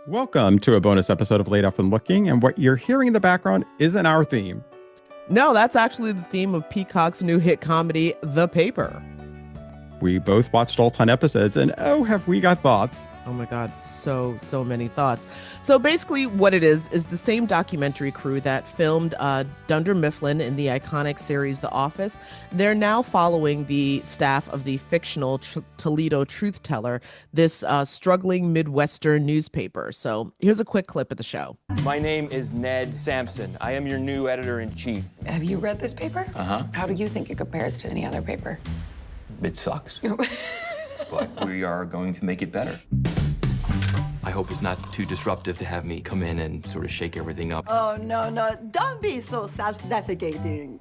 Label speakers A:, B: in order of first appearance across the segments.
A: Welcome to a bonus episode of Laid Off and Looking, and what you're hearing in the background isn't our theme.
B: No, that's actually the theme of Peacock's new hit comedy, The Paper.
A: We both watched all 10 episodes, and oh, have we got thoughts.
B: Oh my God, so many thoughts. So basically what it is the same documentary crew that filmed Dunder Mifflin in the iconic series The Office. They're now following the staff of the fictional Toledo Truth Teller, this struggling Midwestern newspaper. So here's a quick clip of the show.
C: My name is Ned Sampson. I am your new editor-in-chief.
D: Have you read this paper?
C: Uh-huh.
D: How do you think it compares to any other paper?
C: It sucks. But we are going to make it better. I hope it's not too disruptive to have me come in and sort of shake everything up.
E: Oh, no, don't be so self-defecating.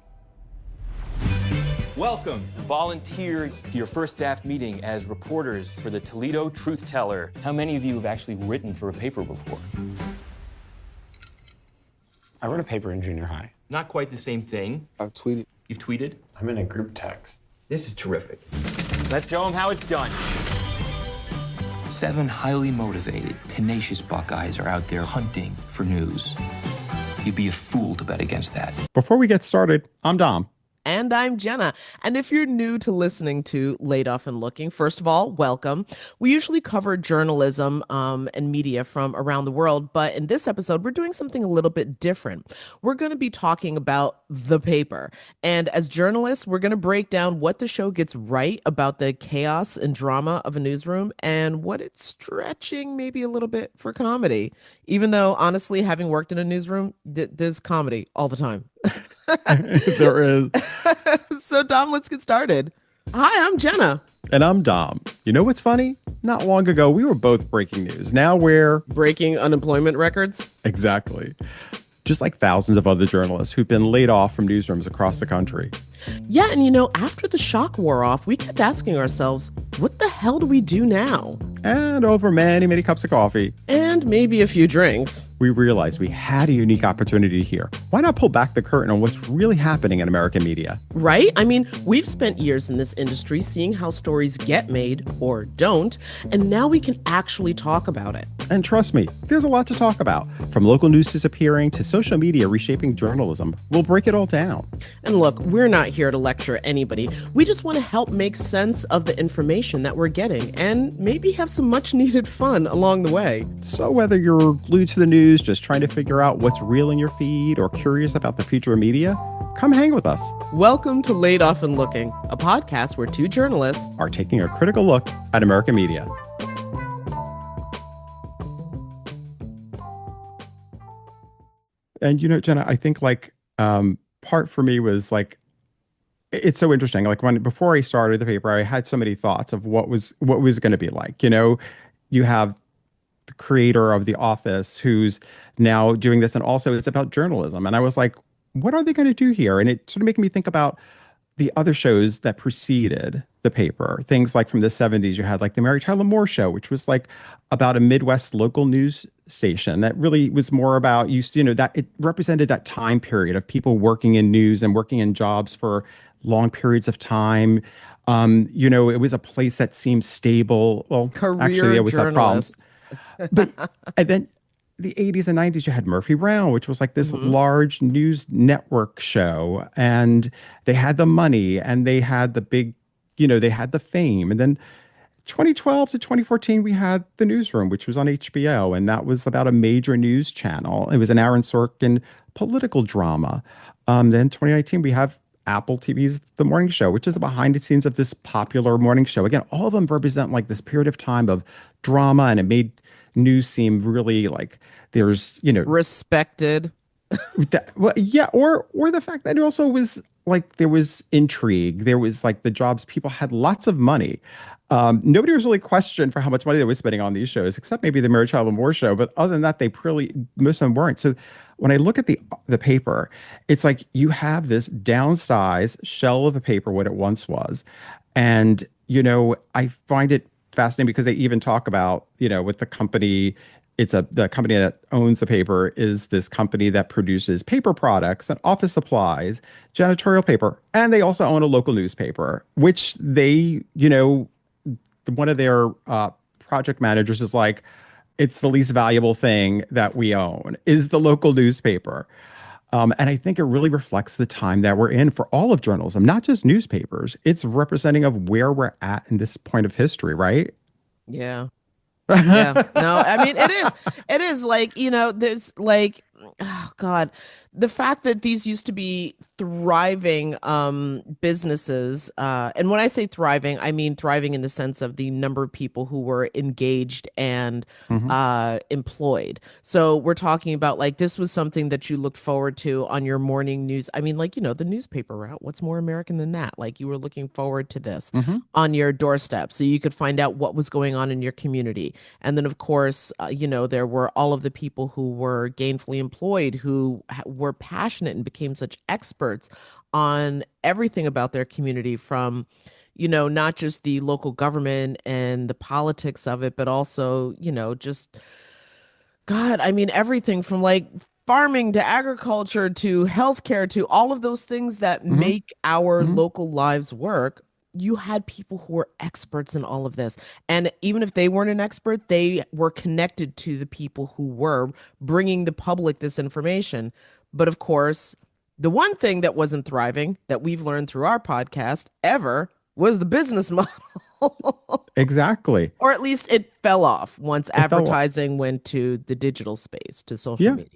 C: Welcome, volunteers, to your first staff meeting as reporters for the Toledo Truth Teller. How many of you have actually written for a paper before?
F: I wrote a paper in junior high.
C: Not quite the same thing.
F: I've tweeted.
C: You've tweeted?
F: I'm in a group text.
C: This is terrific. Let's show them how it's done. 7 highly motivated, tenacious Buckeyes are out there hunting for news. You'd be a fool to bet against that.
A: Before we get started, I'm Dom.
B: And I'm Jenna. And if you're new to listening to Laid Off and Looking, first of all, welcome. We usually cover journalism and media from around the world, but in this episode, we're doing something a little bit different. We're going to be talking about The Paper. And as journalists, we're going to break down what the show gets right about the chaos and drama of a newsroom and what it's stretching maybe a little bit for comedy. Even though, honestly, having worked in a newsroom, there's comedy all the time.
A: There is.
B: So, Dom, let's get started. Hi, I'm Jenna.
A: And I'm Dom. You know what's funny? Not long ago, we were both breaking news. Now we're
B: breaking unemployment records.
A: Exactly. Just like thousands of other journalists who've been laid off from newsrooms across the country.
B: Yeah, and after the shock wore off, we kept asking ourselves, what the hell do we do now?
A: And over many cups of coffee.
B: And maybe a few drinks.
A: We realized we had a unique opportunity here. Why not pull back the curtain on what's really happening in American media?
B: Right? I mean, we've spent years in this industry seeing how stories get made or don't, and now we can actually talk about it.
A: And trust me, there's a lot to talk about. From local news disappearing to social media reshaping journalism, we'll break it all down.
B: And look, we're not here to lecture anybody. We just want to help make sense of the information that we're getting and maybe have some much needed fun along the way.
A: So whether you're glued to the news, just trying to figure out what's real in your feed, or curious about the future of media, come hang with us.
B: Welcome to Laid Off and Looking, a podcast where two journalists
A: are taking a critical look at American media. And Jenna, I think part for me was it's so interesting. Before I started the paper, I had so many thoughts of what was going to be like. You have the creator of The Office who's now doing this, and also it's about journalism. And I was like, what are they going to do here? And it sort of made me think about the other shows that preceded the paper. Things like from the 70s, you had the Mary Tyler Moore Show, which was about a Midwest local news station that really was more about that it represented that time period of people working in news and working in jobs for long periods of time. It was a place that seemed stable. Well,
B: career
A: actually, there was that problem.
B: journalist.
A: But and then the 80s and 90s, you had Murphy Brown, which was this large news network show, and they had the money and they had the big, they had the fame. And then 2012 to 2014, we had the Newsroom, which was on HBO, and that was about a major news channel. It was an Aaron Sorkin political drama. Then 2019, we have Apple TV's The Morning Show, which is the behind the scenes of this popular morning show. Again, all of them represent this period of time of drama, and it made news seem really there's
B: respected.
A: Or the fact that it also was there was intrigue. There was the jobs, people had lots of money. Nobody was really questioned for how much money they were spending on these shows, except maybe the Mary Tyler Moore Show. But other than that, most of them weren't. So when I look at the paper, it's you have this downsized shell of a paper, what it once was. And, I find it fascinating because they even talk about, with the company, the company that owns the paper is this company that produces paper products and office supplies, janitorial paper. And they also own a local newspaper, which they, one of their project managers is It's the least valuable thing that we own is the local newspaper. And I think it really reflects the time that we're in for all of journalism, not just newspapers. It's representing of where we're at in this point of history, right?
B: Yeah. Yeah. No, I mean it is. It is like, there's like, oh God, the fact that these used to be thriving businesses, and when I say thriving, I mean thriving in the sense of the number of people who were engaged and
A: Hmm.
B: employed. So we're talking about like this was something that you looked forward to on your morning news. I mean, like, the newspaper route. What's more American than that? Like you were looking forward to this
A: Hmm.
B: on your doorstep so you could find out what was going on in your community. And then, of course, there were all of the people who were gainfully employed who were passionate and became such experts on everything about their community from, not just the local government and the politics of it, but also, just God, I mean, everything from like farming to agriculture to healthcare to all of those things that
A: Hmm.
B: make our
A: Hmm.
B: local lives work. You had people who were experts in all of this. And even if they weren't an expert, they were connected to the people who were bringing the public this information. But of course, the one thing that wasn't thriving that we've learned through our podcast ever was the business model.
A: Exactly.
B: Or at least it fell off once
A: It fell off.
B: advertising went to the digital space, to social
A: Yeah.
B: media.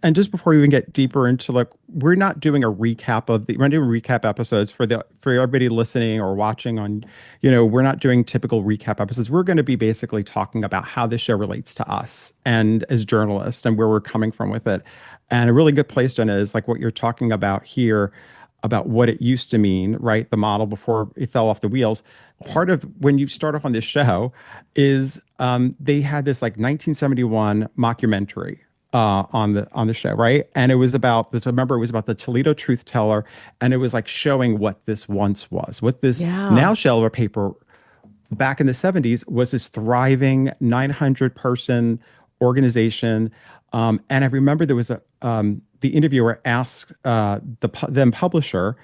A: And just before we even get deeper into like, we're not doing a recap of we're not doing recap episodes for everybody listening or watching on, we're not doing typical recap episodes. We're going to be basically talking about how this show relates to us and as journalists and where we're coming from with it. And a really good place, Jenna, is like what you're talking about here about what it used to mean, right? The model before it fell off the wheels. Part of when you start off on this show is they had this like 1971 mockumentary on the show, right? And it was about this. Remember, it was about the Toledo truth teller, and it was like showing what this once was, what this
B: Yeah.
A: now shell of a paper back in the 70s was this thriving 900 person organization. And I remember there was the interviewer asked the then publisher,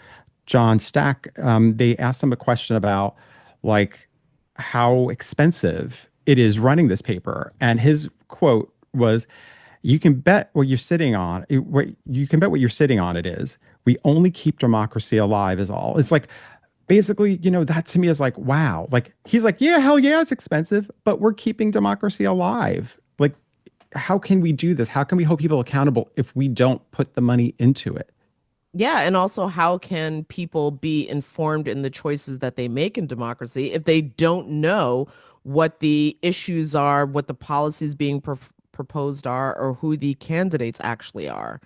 A: John Stack, they asked him a question about like how expensive it is running this paper. And his quote was, you can bet what you're sitting on. You can bet what you're sitting on it is. We only keep democracy alive is all. It's like basically, that to me is like, wow. Like he's like, yeah, hell yeah, it's expensive, but we're keeping democracy alive. Like, how can we do this? How can we hold people accountable if we don't put the money into it?
B: Yeah. And also, how can people be informed in the choices that they make in democracy if they don't know what the issues are, what the policies being proposed are, or who the candidates actually are?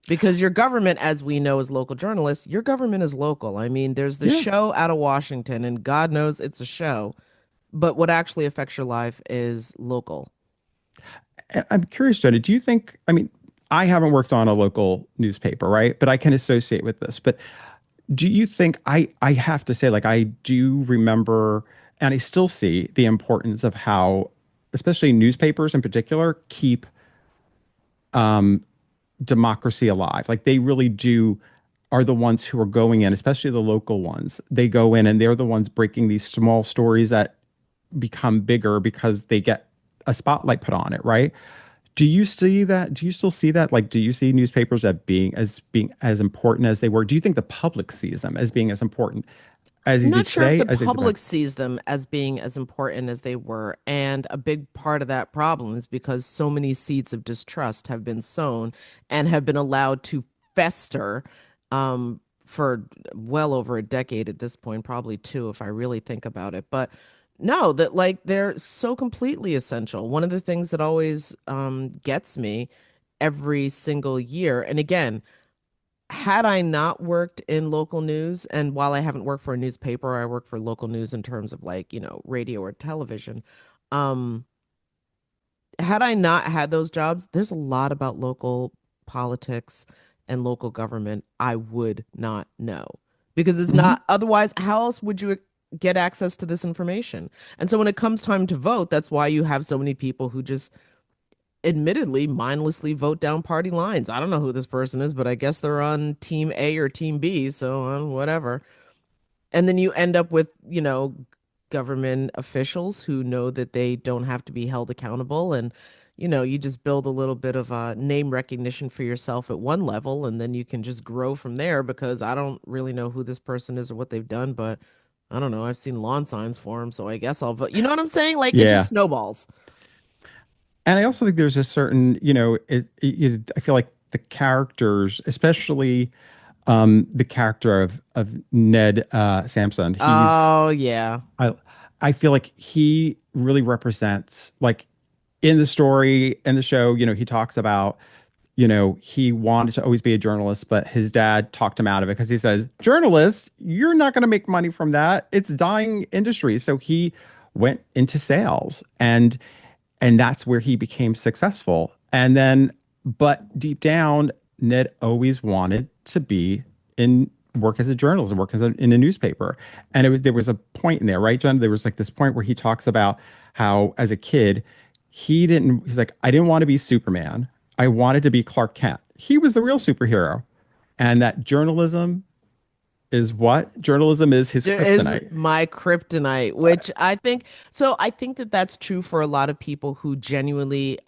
B: Because your government, as we know as local journalists, your government is local. I mean, there's the
A: Yeah.
B: show out of Washington, and God knows it's a show, but what actually affects your life is local.
A: I'm curious, Jenna, do you think, I mean, I haven't worked on a local newspaper, right? But I can associate with this. But do you think I have to say, like, I do remember and I still see the importance of how, especially newspapers in particular, keep democracy alive. Like they really do are the ones who are going in, especially the local ones. They go in and they're the ones breaking these small stories that become bigger because they get a spotlight put on it, right? Do you see that? Do you still see that? Like, do you see newspapers as being as important as they were? Do you think the public sees them as being as important as
B: I'm
A: they do
B: not sure if
A: today?
B: the
A: As they do back?
B: public sees them as being as important as they were. And a big part of that problem is because so many seeds of distrust have been sown and have been allowed to fester for well over a decade at this point, probably two, if I really think about it. But no, that like they're so completely essential. One of the things that always gets me every single year, and again, had I not worked in local news, and while I haven't worked for a newspaper, I work for local news in terms of like, radio or television. Um, had I not had those jobs, there's a lot about local politics and local government I would not know because it's
A: Hmm.
B: not, otherwise, how else would you get access to this information? And so when it comes time to vote, that's why you have so many people who just admittedly mindlessly vote down party lines. I don't know who this person is, but I guess they're on team A or team B, so whatever. And then you end up with, government officials who know that they don't have to be held accountable. And, you just build a little bit of name recognition for yourself at one level, and then you can just grow from there because I don't really know who this person is or what they've done, but I don't know. I've seen lawn signs for them, so I guess I'll vote. You know what I'm saying? Like it just
A: Yeah.
B: snowballs.
A: And I also think there's a certain, I feel like the characters, especially the character of Ned Sampson,
B: Oh, yeah.
A: I, I feel like he really represents, like, in the story and the show, he talks about, he wanted to always be a journalist, but his dad talked him out of it because he says, journalist, you're not going to make money from that. It's dying industry. So he went into sales, and that's where he became successful. And then, but deep down, Ned always wanted to be in work as a journalist and work in a newspaper. And there was a point in there, right, John? There was like this point where he talks about how as a kid, he's like, I didn't want to be Superman. I wanted to be Clark Kent. He was the real superhero. And that journalism is what? Journalism is his
B: There is
A: kryptonite.
B: my kryptonite, which I think that that's true for a lot of people who genuinely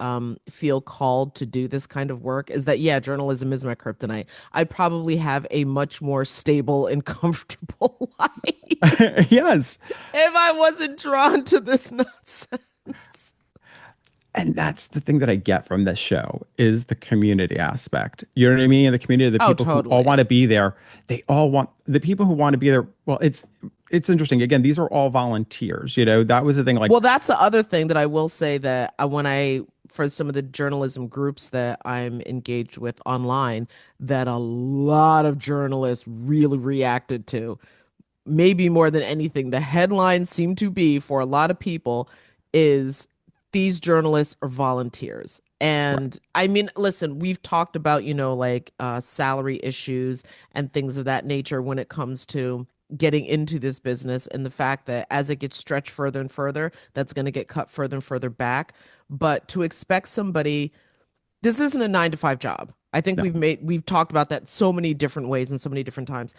B: feel called to do this kind of work, is that, yeah, journalism is my kryptonite. I probably have a much more stable and comfortable life
A: Yes.
B: if I wasn't drawn to this nonsense.
A: And that's the thing that I get from this show is the community aspect. You know what I mean? And the community, the
B: Oh,
A: people who all
B: totally.
A: want to be there, they all want the people who want to be there. Well, it's interesting. Again, these are all volunteers. That was the thing. Like,
B: Well, that's the other thing that I will say that for some of the journalism groups that I'm engaged with online, that a lot of journalists really reacted to, maybe more than anything, the headlines seem to be for a lot of people is these journalists are volunteers.
A: right.
B: And I mean, listen, we've talked about, like salary issues and things of that nature when it comes to getting into this business, and the fact that as it gets stretched further and further, that's going to get cut further and further back. But to expect somebody, this isn't a 9 to 5 job. I think
A: No.
B: we've talked about that so many different ways and so many different times.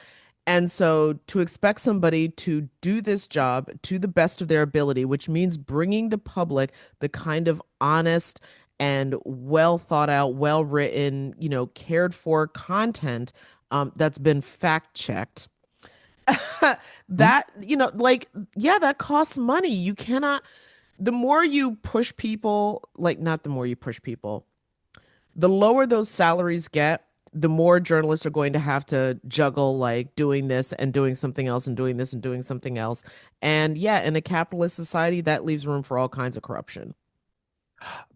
B: And so to expect somebody to do this job to the best of their ability, which means bringing the public the kind of honest and well thought out, well written, cared for content that's been fact checked,
A: Mhm.
B: that, like, yeah, that costs money. You cannot, the more you push people, like, not the more you push people, the lower those salaries get, the more journalists are going to have to juggle, like, doing this and doing something else and doing this and doing something else. And yeah, in a capitalist society, that leaves room for all kinds of corruption.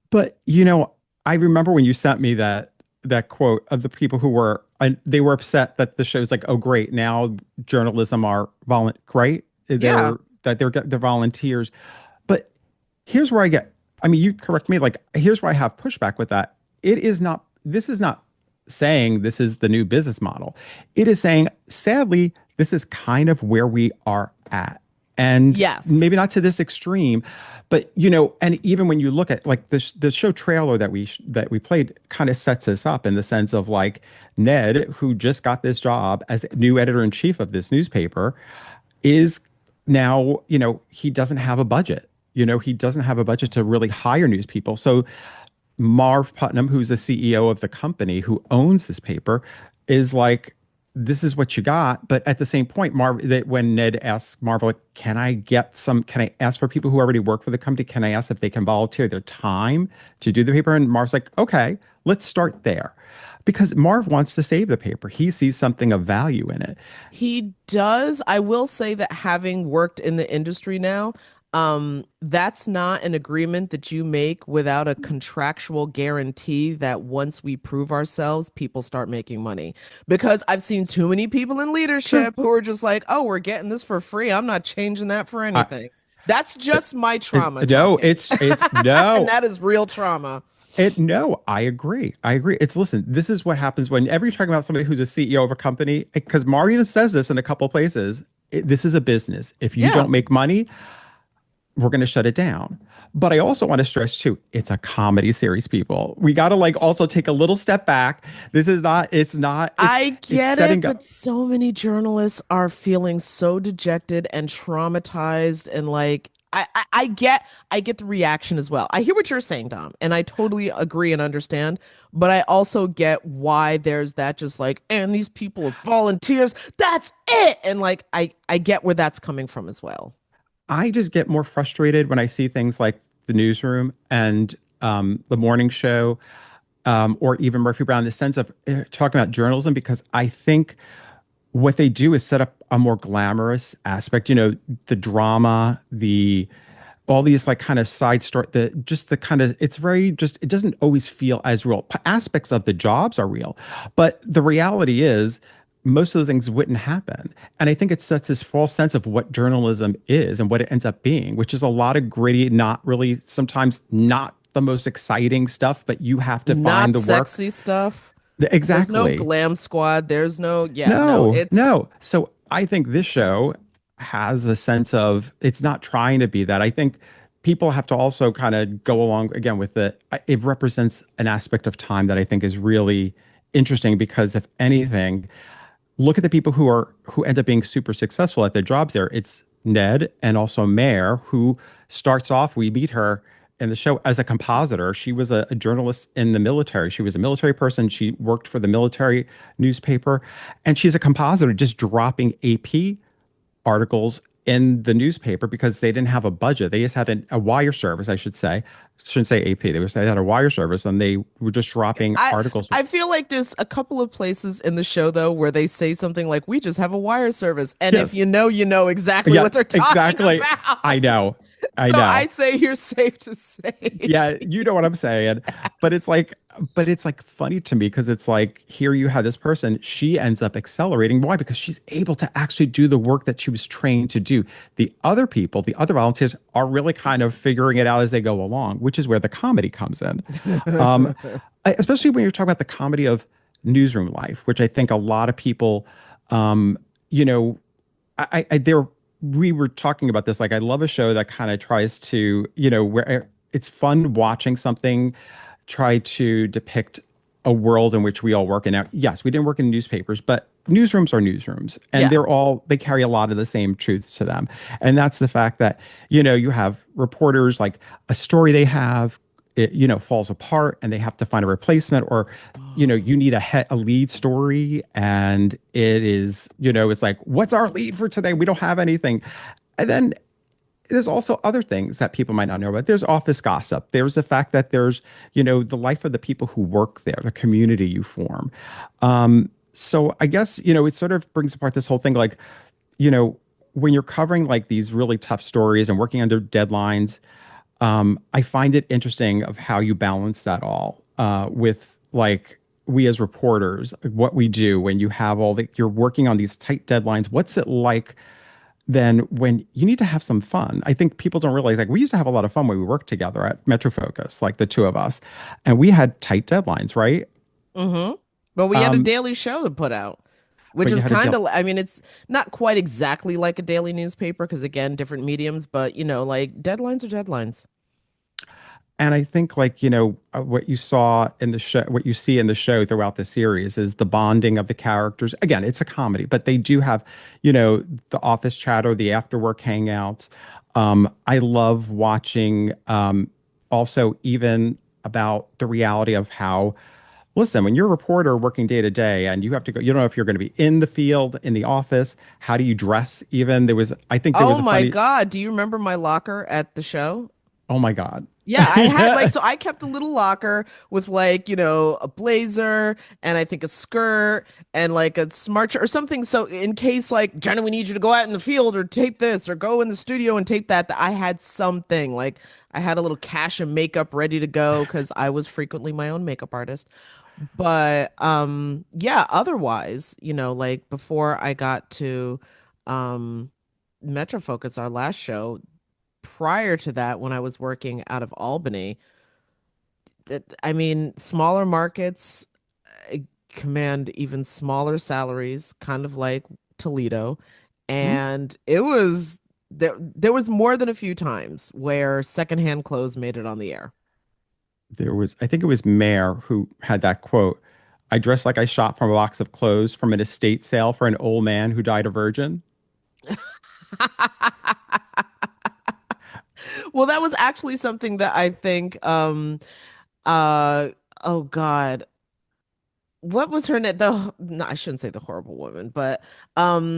A: But I remember when you sent me that quote of the people who were they were upset that the show's like, oh great, now journalism are right?
B: Yeah.
A: They're volunteers. But here's where I get, I mean, you correct me, like here's where I have pushback with that. This is not saying this is the new business model. It is saying, sadly, this is kind of where we are at. And
B: Yes.
A: maybe not to this extreme, but and even when you look at like the show trailer that we played kind of sets us up in the sense of like Ned, who just got this job as new editor in chief of this newspaper, is now, he doesn't have a budget. He doesn't have a budget to really hire news people. So Marv Putnam, who's the CEO of the company who owns this paper, is like, this is what you got. But at the same point, when Ned asks Marv, like, can I ask for people who already work for the company? Can I ask if they can volunteer their time to do the paper? And Marv's like, okay, let's start there. Because Marv wants to save the paper. He sees something of value in it.
B: He does. I will say that having worked in the industry now, that's not an agreement that you make without a contractual guarantee that once we prove ourselves, people start making money. Because I've seen too many people in
A: True.
B: leadership who are just like, oh, we're getting this for free. I'm not changing that for
A: I,
B: anything. That's just my trauma
A: no,
B: talking.
A: it's
B: And
A: no.
B: that is real trauma.
A: No, I agree. I agree. Listen, this is what happens whenever you're talking about somebody who's a CEO of a company, because Mario says this in a couple places. This is a business. If you
B: Yeah.
A: don't make money, we're going to shut it down. But I also want to stress too, it's a comedy series, people. We got to like also take a little step back. This is not, it's not,
B: I
A: it's
B: get it,
A: setting
B: but
A: up.
B: so many journalists are feeling so dejected and traumatized and like I get the reaction as well. I hear what you're saying, Dom, and I totally agree and understand, but I also get why there's that just like, and these people are volunteers. That's it. And like I get where that's coming from as well.
A: I just get more frustrated when I see things like the newsroom and the morning show, or even Murphy Brown, in the sense of talking about journalism, because I think what they do is set up a more glamorous aspect, the drama, the all these like kind of side story, the just the kind of it's very just it doesn't always feel as real. Aspects of the jobs are real, but the reality is most of the things wouldn't happen. And I think it sets this false sense of what journalism is and what it ends up being, which is a lot of gritty, not really sometimes not the most exciting stuff, but you have to find
B: Not
A: the work.
B: sexy stuff. There's no
A: Exactly.
B: glam squad. There's no, yeah, no,
A: No,
B: it's
A: no. So I think this show has a sense of it's not trying to be that. I think people have to also kind of go along again with it represents an aspect of time that I think is really interesting because if anything, look at the people who end up being super successful at their jobs there. It's Ned and also Mare, who starts off, we meet her in the show as a compositor. She was a journalist in the military. She was a military person. She worked for the military newspaper, and she's a compositor, just dropping AP articles in the newspaper because they didn't have a budget. They just had a wire service, I should say. Shouldn't say AP. They had a wire service, and they were just dropping
B: I
A: articles.
B: I feel like there's a couple of places in the show though where they say something like we just have a wire service. And if
A: Yes.
B: you know exactly
A: Yeah,
B: what they're talking
A: exactly. I
B: about.
A: know. I
B: So I
A: know.
B: say you're safe to say.
A: Yeah, you know what I'm saying. But it's like, but it's like funny to me because it's like here you have this person, she ends up accelerating. Why? Because she's able to actually do the work that she was trained to do. The other people, the other volunteers are really kind of figuring it out as they go along, which is where the comedy comes in. Um, Especially when you're talking about the comedy of newsroom life, which I think a lot of people, um, you know, there we were talking about this. Like, I love a show that kind of tries to, where it's fun watching something try to depict a world in which we all work. And now, yes, we didn't work in newspapers, but newsrooms are newsrooms, and
B: Yeah.
A: they carry a lot of the same truths to them. And that's the fact that, you have reporters, like a story they have, it, falls apart and they have to find a replacement, or you need a lead story, and it is, it's like, what's our lead for today? We don't have anything. And then there's also other things that people might not know about. There's office gossip. There's the fact that there's, the life of the people who work there, the community you form. So I guess, it sort of brings apart this whole thing, like, you know, when you're covering like these really tough stories and working under deadlines, I find it interesting of how you balance that all with like we as reporters, what we do when you have you're working on these tight deadlines. What's it like then when you need to have some fun? I think people don't realize, like, we used to have a lot of fun when we worked together at Metro Focus, like the two of us, and we had tight deadlines, right?
B: Mm-hmm. But we had a
A: Um,
B: daily show to put out, which
A: but you
B: is
A: had to
B: kind
A: deal.
B: of, I mean, it's not quite exactly like a daily newspaper because, again, different mediums, but, like deadlines are deadlines.
A: And I think, like, what you saw in the show, what you see in the show throughout the series is the bonding of the characters. Again, it's a comedy, but they do have, the office chat or the after work hangouts. I love watching, also even about the reality of how, listen, when you're a reporter working day to day and you have to go, you don't know if you're going to be in the field, in the office, how do you dress even? I think there was
B: Oh
A: a
B: my
A: funny,
B: God. Do you remember my locker at the show?
A: oh my God.
B: Yeah, I had like, so I kept a little locker with like, a blazer and I think a skirt and like a smart shirt or something. So in case like, Jenna, we need you to go out in the field or tape this or go in the studio and tape that, I had something like I had a little cache of makeup ready to go because I was frequently my own makeup artist. But yeah, otherwise, like before I got to um Metro Focus, our last show, prior to that, when I was working out of Albany, I mean, smaller markets command even smaller salaries, kind of like Toledo.
A: Hmm?
B: And it was There was more than a few times where secondhand clothes made it on the air.
A: I think it was Mayer who had that quote. I dress like I shot from a box of clothes from an estate sale for an old man who died a virgin.
B: Well, that was actually something that I think uh oh God, what was her name? No, I shouldn't say the horrible woman, but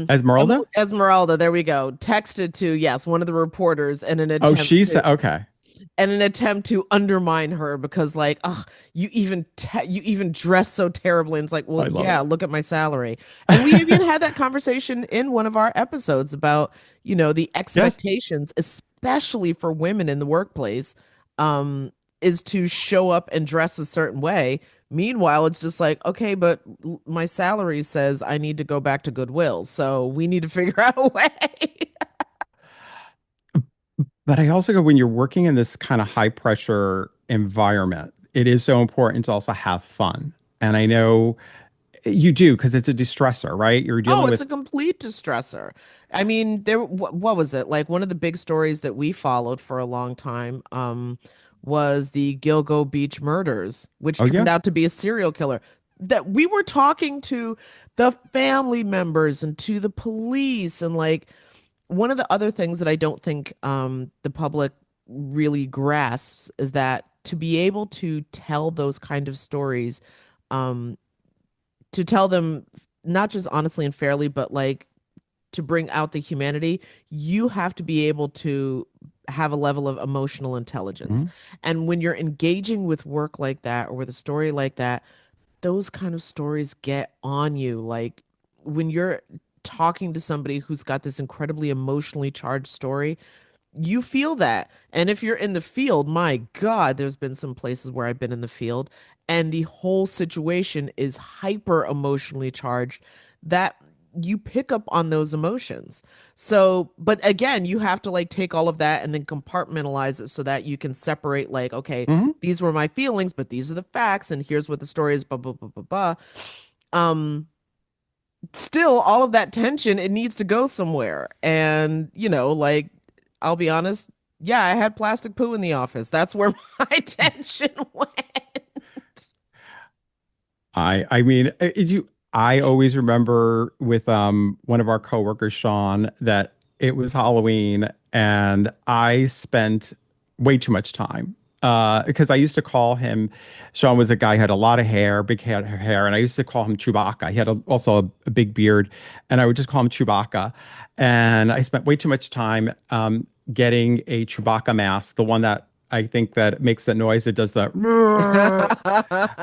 A: Esmeralda?
B: Esmeralda, there we go. Texted to, yes, one of the reporters in an
A: Oh,
B: attempt
A: she
B: to
A: said, okay.
B: undermine her because like, oh, you even dress so terribly. And it's like, well,
A: I love
B: yeah,
A: it.
B: look at my salary. And we even had that conversation in one of our episodes about, the
A: Yes.
B: expectations, especially for women in the workplace, um, is to show up and dress a certain way. Meanwhile, it's just like, okay, but my salary says I need to go back to Goodwill, so we need to figure out a way.
A: But I also go when you're working in this kind of high pressure environment, it is so important to also have fun. And I know you do because it's a distressor, right? You're
B: Oh,
A: dealing
B: it's
A: with,
B: a complete distressor. I mean, what was it? Like one of the big stories that we followed for a long time, was the Gilgo Beach murders, which
A: oh,
B: turned
A: yeah.
B: out to be a serial killer. That we were talking to the family members and to the police, and like one of the other things that I don't think the public really grasps is that to be able to tell those kind of stories, um, to tell them not just honestly and fairly, but like to bring out the humanity, you have to be able to have a level of emotional intelligence.
A: Mhm.
B: And when you're engaging with work like that or with a story like that, those kind of stories get on you. Like when you're talking to somebody who's got this incredibly emotionally charged story, you feel that. And if you're in the field, my God, there's been some places where I've been in the field and the whole situation is hyper emotionally charged that you pick up on those emotions. So, but again, you have to like take all of that and then compartmentalize it so that you can separate, like, okay,
A: Mhm.
B: these were my feelings, but these are the facts, and here's what the story is, blah, blah, blah, blah, blah. Um, Still all of that tension, it needs to go somewhere. And like, I'll be honest, yeah, I had plastic poo in the office. That's where my tension went.
A: I mean, I always remember with one of our coworkers, Sean, that it was Halloween and I spent way too much time. Because I used to call him, Sean was a guy who had a lot of hair, big hair, and I used to call him Chewbacca. He had also a big beard, and I would just call him Chewbacca. And I spent way too much time getting a Chewbacca mask, the one that I think that makes that noise. It does the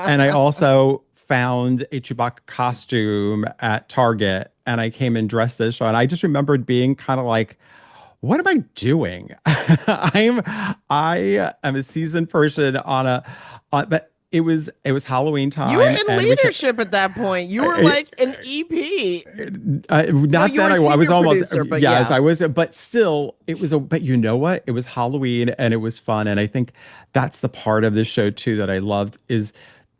A: and I also found a Chewbacca costume at Target and I came in dressed as Sean. I just remembered being kind of like, what am I doing? I am a seasoned person but it was Halloween
B: You were
A: time
B: in
A: and
B: leadership at that point. You were
A: I,
B: like an EP. No,
A: not
B: you were
A: that
B: a
A: I was
B: senior
A: almost,
B: producer, but
A: yes,
B: yeah.
A: I was, but still, but you know what? It was Halloween and it was fun. And I think that's the part of this show too that I loved is,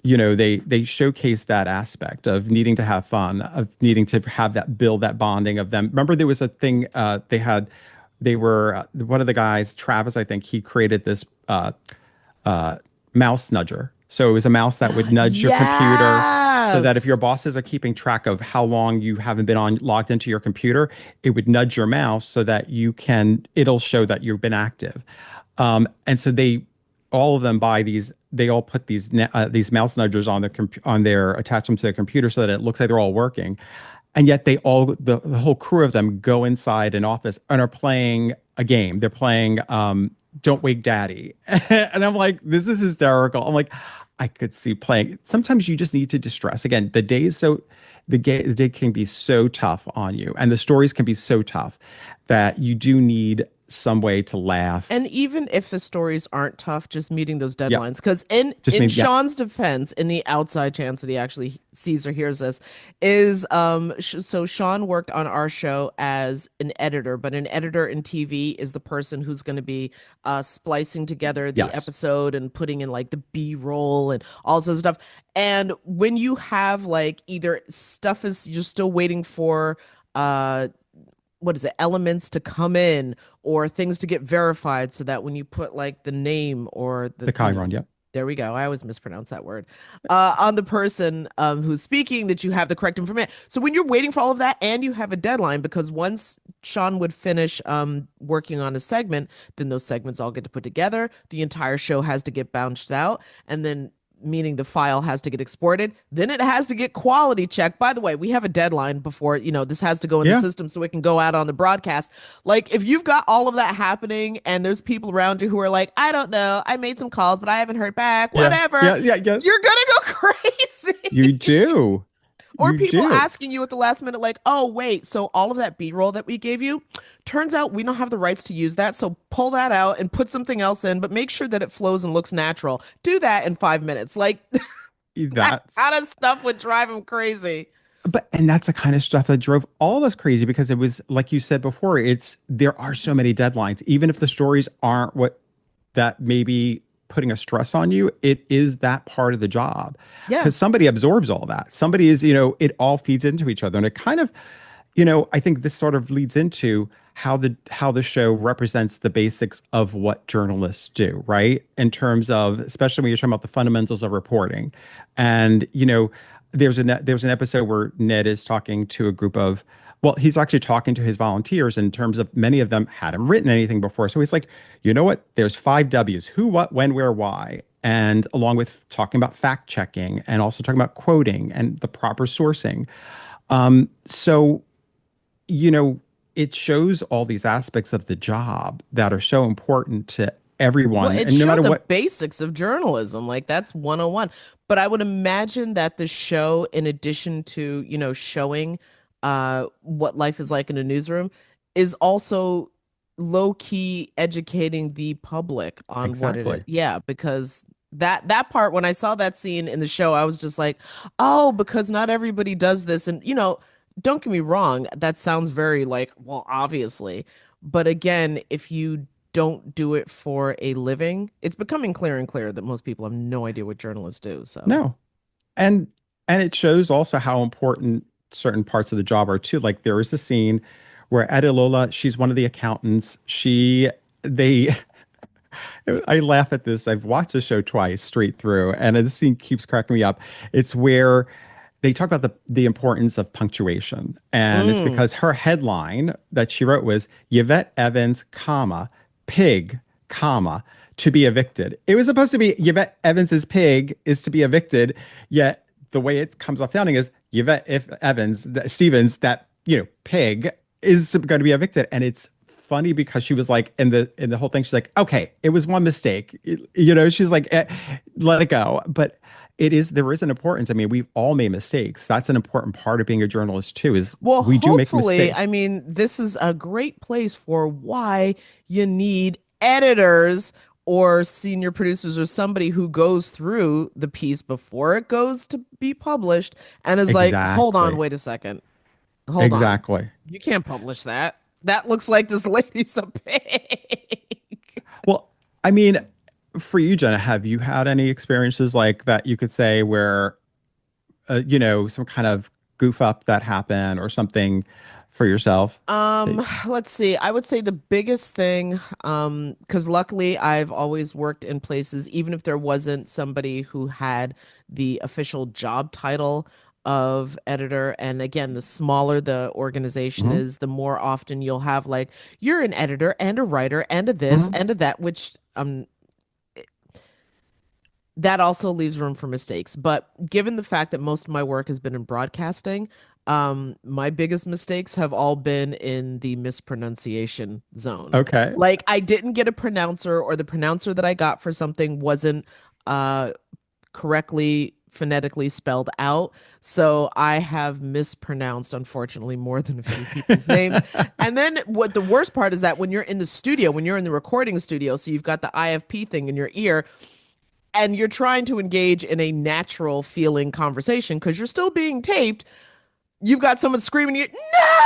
A: they showcase that aspect of needing to have fun, of needing to have that build that bonding of them. Remember, there was a thing they were one of the guys, Travis, I think he created this uh, mouse nudger. So it was a mouse that would nudge your computer so that if your
B: Yes.
A: bosses are keeping track of how long you haven't been logged into your computer, it would nudge your mouse so that it'll show that you've been active. And so all of them buy these, they all put these mouse nudgers on their, attach them to their computer so that it looks like they're all working. And yet the whole crew of them go inside an office and are playing a game. They're playing Don't Wake Daddy. And I'm like, this is hysterical. I'm like, I could see playing. Sometimes you just need to distress. Again, the day can be so tough on you, and the stories can be so tough that you do need some way to laugh.
B: And even if the stories aren't tough, just meeting those
A: Yep.
B: deadlines. Because in
A: Just
B: in
A: need, yeah.
B: Sean's defense, in the outside chance that he actually sees or hears this, is so Sean worked on our show as an editor, but an editor in TV is the person who's going to be splicing together the
A: Yes.
B: episode and putting in like the B-roll and all sorts of stuff. And when you have like either stuff is you're still waiting for uh what is it, elements to come in or things to get verified so that when you put like the name or
A: The
B: the,
A: Chiron, yep.
B: there we go. I always mispronounce that word. On the person who's speaking, that you have the correct information. So when you're waiting for all of that and you have a deadline, because once Sean would finish working on a segment, then those segments all get to put together. The entire show has to get bounced out, and then meaning the file has to get exported. Then it has to get quality checked. By the way, we have a deadline before, this has to go in the
A: Yeah.
B: system so it can go out on the broadcast. Like if you've got all of that happening and there's people around you who are like, I don't know, I made some calls, but I haven't heard back,
A: Yeah.
B: whatever.
A: Yes.
B: You're gonna go crazy.
A: You do.
B: Or
A: You
B: people
A: do.
B: asking you at the last minute, like, oh, wait, so all of that B-roll that we gave you, turns out we don't have the rights to use that. So pull that out and put something else in, but make sure that it flows and looks natural. Do that in 5 minutes. Like that
A: That's
B: kind of stuff would drive them crazy.
A: and that's the kind of stuff that drove all of us crazy because it was like you said before, there are so many deadlines. Even if the stories aren't what that maybe putting a stress on you, it is that part of the job.
B: Yeah.
A: Because somebody absorbs all that. Somebody is, it all feeds into each other. And it kind of, I think this sort of leads into how the show represents the basics of what journalists do, right? In terms of, especially when you're talking about the fundamentals of reporting. And, there's an episode where Ned is talking to a group of, well, he's actually talking to his volunteers in terms of many of them hadn't written anything before. So he's like, you know what? There's 5 W's: who, what, when, where, why. And along with talking about fact checking and also talking about quoting and the proper sourcing. So, it shows all these aspects of the job that are so important to everyone.
B: Well, it
A: And no
B: showed
A: matter
B: the
A: what,
B: basics of journalism. Like that's 101. But I would imagine that the show, in addition to, showing what life is like in a newsroom, is also low key educating the public on what it is.
A: exactly.
B: Yeah, because that part, when I saw that scene in the show, I was just like, oh, because not everybody does this. And, don't get me wrong, that sounds very like, well, obviously. But again, if you don't do it for a living, it's becoming clearer and clearer that most people have no idea what journalists do. So,
A: No. And it shows also how important certain parts of the job are too. Like there is a scene where Adelola, she's one of the accountants. They I laugh at this. I've watched the show twice straight through, and the scene keeps cracking me up. It's where they talk about the importance of punctuation, and it's because her headline that she wrote was Yvette Evans, comma, pig, comma, to be evicted. It was supposed to be Yvette Evans's pig is to be evicted, yet the way it comes off sounding is Yvette Stevens, that pig is going to be evicted, and it's funny because she was like in the whole thing, she's like, okay, it was one mistake, she's like, let it go. But there is an importance. I mean, we've all made mistakes. That's an important part of being a journalist too, is
B: well,
A: we do make
B: hopefully,
A: mistakes.
B: I mean, this is a great place for why you need editors or senior producers or somebody who goes through the piece before it goes to be published and is like, hold on,
A: Exactly.
B: wait a second. Hold on.
A: Exactly.
B: You can't publish that. That looks like this lady's a pig.
A: Well, I mean, for you, Jenna, have you had any experiences like that you could say where, some kind of goof up that happened or something for yourself?
B: Let's see. I would say the biggest thing, because luckily I've always worked in places, even if there wasn't somebody who had the official job title of editor. And again, the smaller the organization
A: Mhm.
B: is, the more often you'll have like, you're an editor and a writer and a this
A: Mhm.
B: and a that, which that also leaves room for mistakes. But given the fact that most of my work has been in broadcasting, my biggest mistakes have all been in the mispronunciation zone.
A: Okay.
B: Like I didn't get a pronouncer, or the pronouncer that I got for something wasn't correctly phonetically spelled out. So I have mispronounced, unfortunately, more than a few people's names. And then what the worst part is that when you're in the studio, when you're in the recording studio, so you've got the IFP thing in your ear, and you're trying to engage in a natural feeling conversation because you're still being taped. You've got someone screaming at you,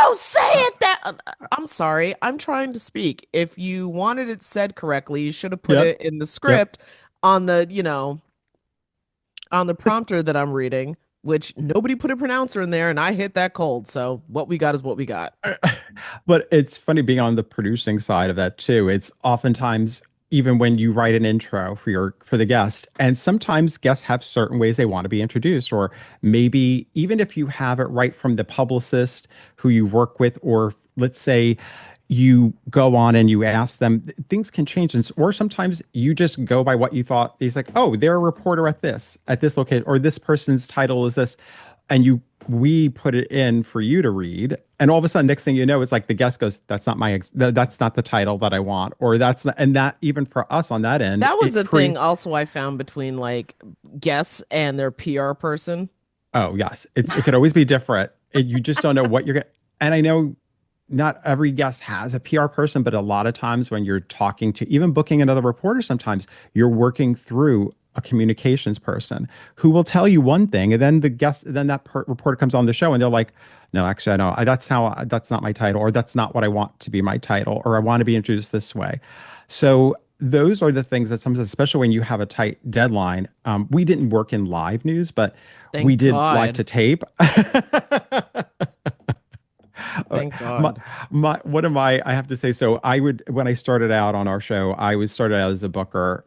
B: no, say it that. I'm sorry, I'm trying to speak. If you wanted it said correctly, you should have put
A: Yep.
B: it in the
A: Yep.
B: script on the, on the prompter that I'm reading, which nobody put a pronouncer in there, and I hit that cold. So what we got is what we got.
A: But it's funny being on the producing side of that too. It's oftentimes even when you write an intro for the guest, and sometimes guests have certain ways they want to be introduced, or maybe even if you have it right from the publicist who you work with, or let's say you go on and you ask them, things can change. Or sometimes you just go by what you thought. He's like, oh, they're a reporter at this location, or this person's title is this. And we put it in for you to read. And all of a sudden, next thing you know, it's like the guest goes, that's not that's not the title that I want. Or that's not, and that even for us on that end,
B: That was a thing also I found between like guests and their PR person.
A: Oh, yes. It could always be different. You just don't know what you're getting. And I know not every guest has a PR person, but a lot of times when you're talking to even booking another reporter, sometimes you're working through a communications person who will tell you one thing, and then reporter comes on the show and they're like, no, actually, I know that's not my title, or that's not what I want to be my title, or I want to be introduced this way. So those are the things that sometimes, especially when you have a tight deadline, we didn't work in live news, but we
B: Thank
A: did live
B: God.
A: to tape.
B: Thank
A: my,
B: God.
A: I have to say, so I would, when I started out on our show, I was started out as a booker,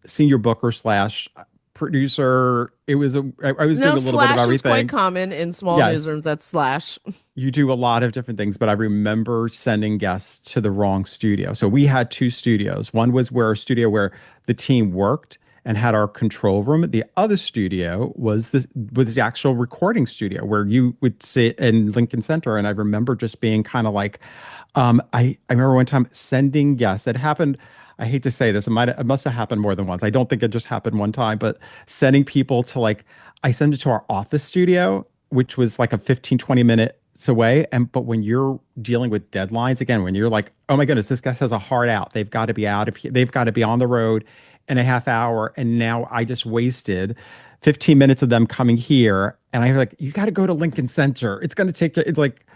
A: senior booker slash producer. I was doing
B: No,
A: a little bit of
B: slash is quite
A: everything.
B: common in small
A: Yes,
B: newsrooms. That's slash.
A: you do a lot of different things, but I remember sending guests to the wrong studio. So we had two studios. One was where a studio where the team worked and had our control room. The other studio was the actual recording studio where you would sit in Lincoln Center. And I remember just being kind of like, I remember one time sending guests. It happened. I hate to say this. It must have happened more than once. I don't think it just happened one time, but sending people to I sent it to our office studio, which was like a 15-20 minutes away. But when you're dealing with deadlines, again, when you're like, oh my goodness, this guy has a hard out. They've got to be out of here. They've got to be on the road in a half hour. And now I just wasted 15 minutes of them coming here. And I'm like, you got to go to Lincoln Center. It's going to take, it's like,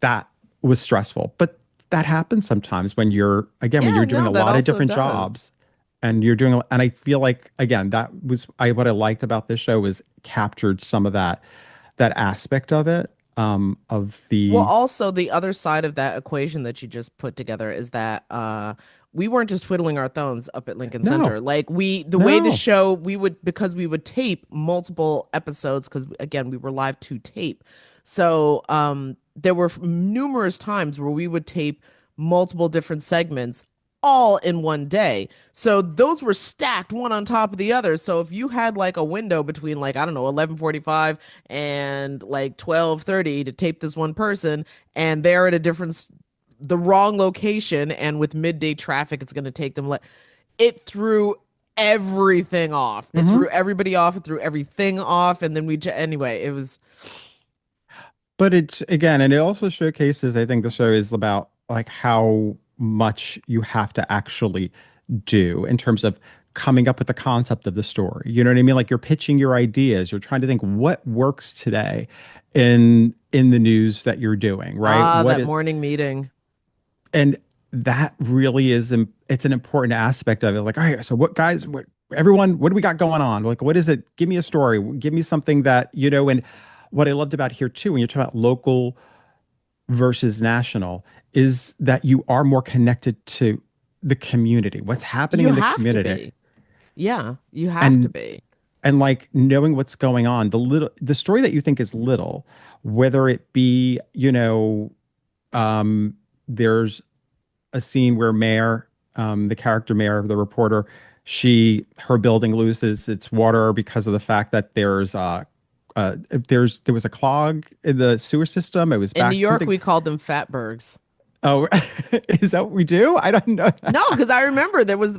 A: that was stressful. But that happens sometimes when when
B: Yeah,
A: you're doing
B: no,
A: a
B: that
A: lot of
B: also
A: different
B: does.
A: jobs and and I feel like, again, what I liked about this show was captured some of that aspect of it, of
B: Well,
A: the,
B: also the other side of that equation that you just put together is that we weren't just twiddling our thumbs up at Lincoln
A: no,
B: Center. Like the way the
A: no.
B: show because we would tape multiple episodes because again we were live to tape. So there were numerous times where we would tape multiple different segments all in one day. So those were stacked one on top of the other. So if you had like a window between like I don't know 11:45 and like 12:30 to tape this one person and they're at the wrong location and with midday traffic it's going to take them it threw everything off. It
A: Hmm.
B: threw everybody off, it threw everything off and then anyway, it was
A: But it's, again, and it also showcases, I think the show is about like how much you have to actually do in terms of coming up with the concept of the story. You know what I mean? Like you're pitching your ideas, you're trying to think what works today in the news that you're doing, right?
B: that morning meeting.
A: And that really it's an important aspect of it. Like, all right, so everyone, what do we got going on? Like, what is it? Give me a story. Give me something that, and what I loved about here too, when you're talking about local versus national, is that you are more connected to the community, what's happening
B: You
A: in the
B: have to
A: community.
B: be. Yeah, you have to
A: And
B: be.
A: like knowing what's going on, the story that you think is little, whether it be, there's a scene where the character Mayor, the reporter, her building loses its water because of the fact that there was a clog in the sewer system. It was
B: In New
A: back
B: York,
A: something.
B: we called them fatbergs.
A: Oh, is that what we do? I don't know
B: No,
A: that.
B: because I remember there was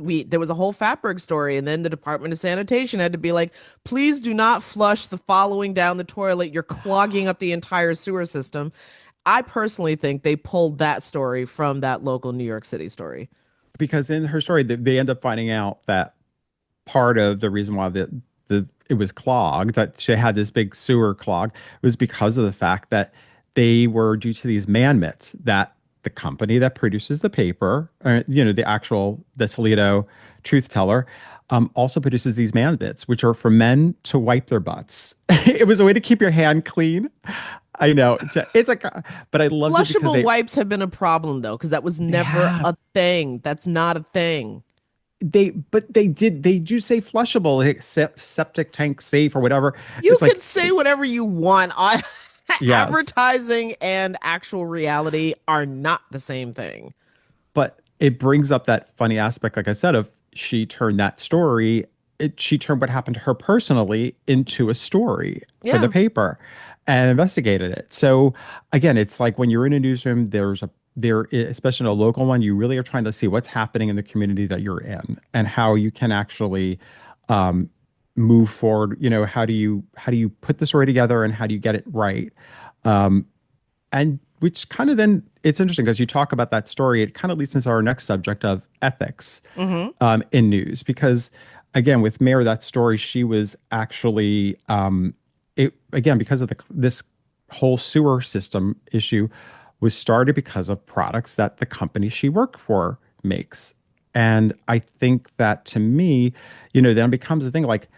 B: a whole fatberg story, and then the Department of Sanitation had to be like, please do not flush the following down the toilet. You're clogging up the entire sewer system. I personally think they pulled that story from that local New York City story.
A: Because in her story, they end up finding out that part of the reason why it was clogged, that she had this big sewer clog, was because of the fact that they were due to these man myths that the company that produces the paper, the Toledo truth teller, also produces these man bits, which are for men to wipe their butts. It was a way to keep your hand clean. I know it's like, but I loved it because
B: Flushable wipes have been a problem though, because that was
A: they
B: never
A: have
B: a thing. That's not a thing.
A: they do say flushable, like septic tank safe or whatever.
B: You
A: It's
B: can
A: like
B: say whatever you want.
A: yes,
B: Advertising and actual reality are not the same thing.
A: but it brings up that funny aspect, like I said, of she turned that story, she turned what happened to her personally into a story for the
B: Yeah.
A: paper and investigated it. So again, it's like when you're in a newsroom, especially in a local one, you really are trying to see what's happening in the community that you're in and how you can actually um, move forward. How do you put the story together and how do you get it right? Um, and which kind of then it's interesting because you talk about that story, it kind of leads into our next subject of ethics
B: Hmm.
A: in news. Because again, with Mayor, that story, she was actually it again because of this whole sewer system issue was started because of products that the company she worked for makes. And I think that to me, then it becomes a thing like,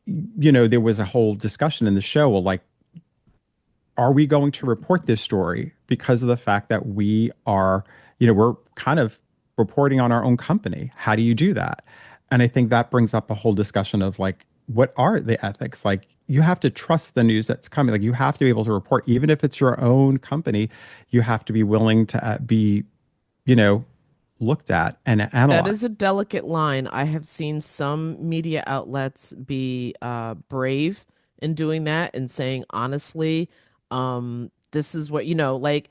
A: there was a whole discussion in the show, well, like, are we going to report this story because of the fact that we're kind of reporting on our own company? How do you do that? And I think that brings up a whole discussion of like, what are the ethics? Like, you have to trust the news that's coming. Like, you have to be able to report, even if it's your own company, you have to be willing to be, you know, looked at and
B: That is a
A: analyzed.
B: delicate line. I have seen some media outlets be brave in doing that and saying honestly, this is what, like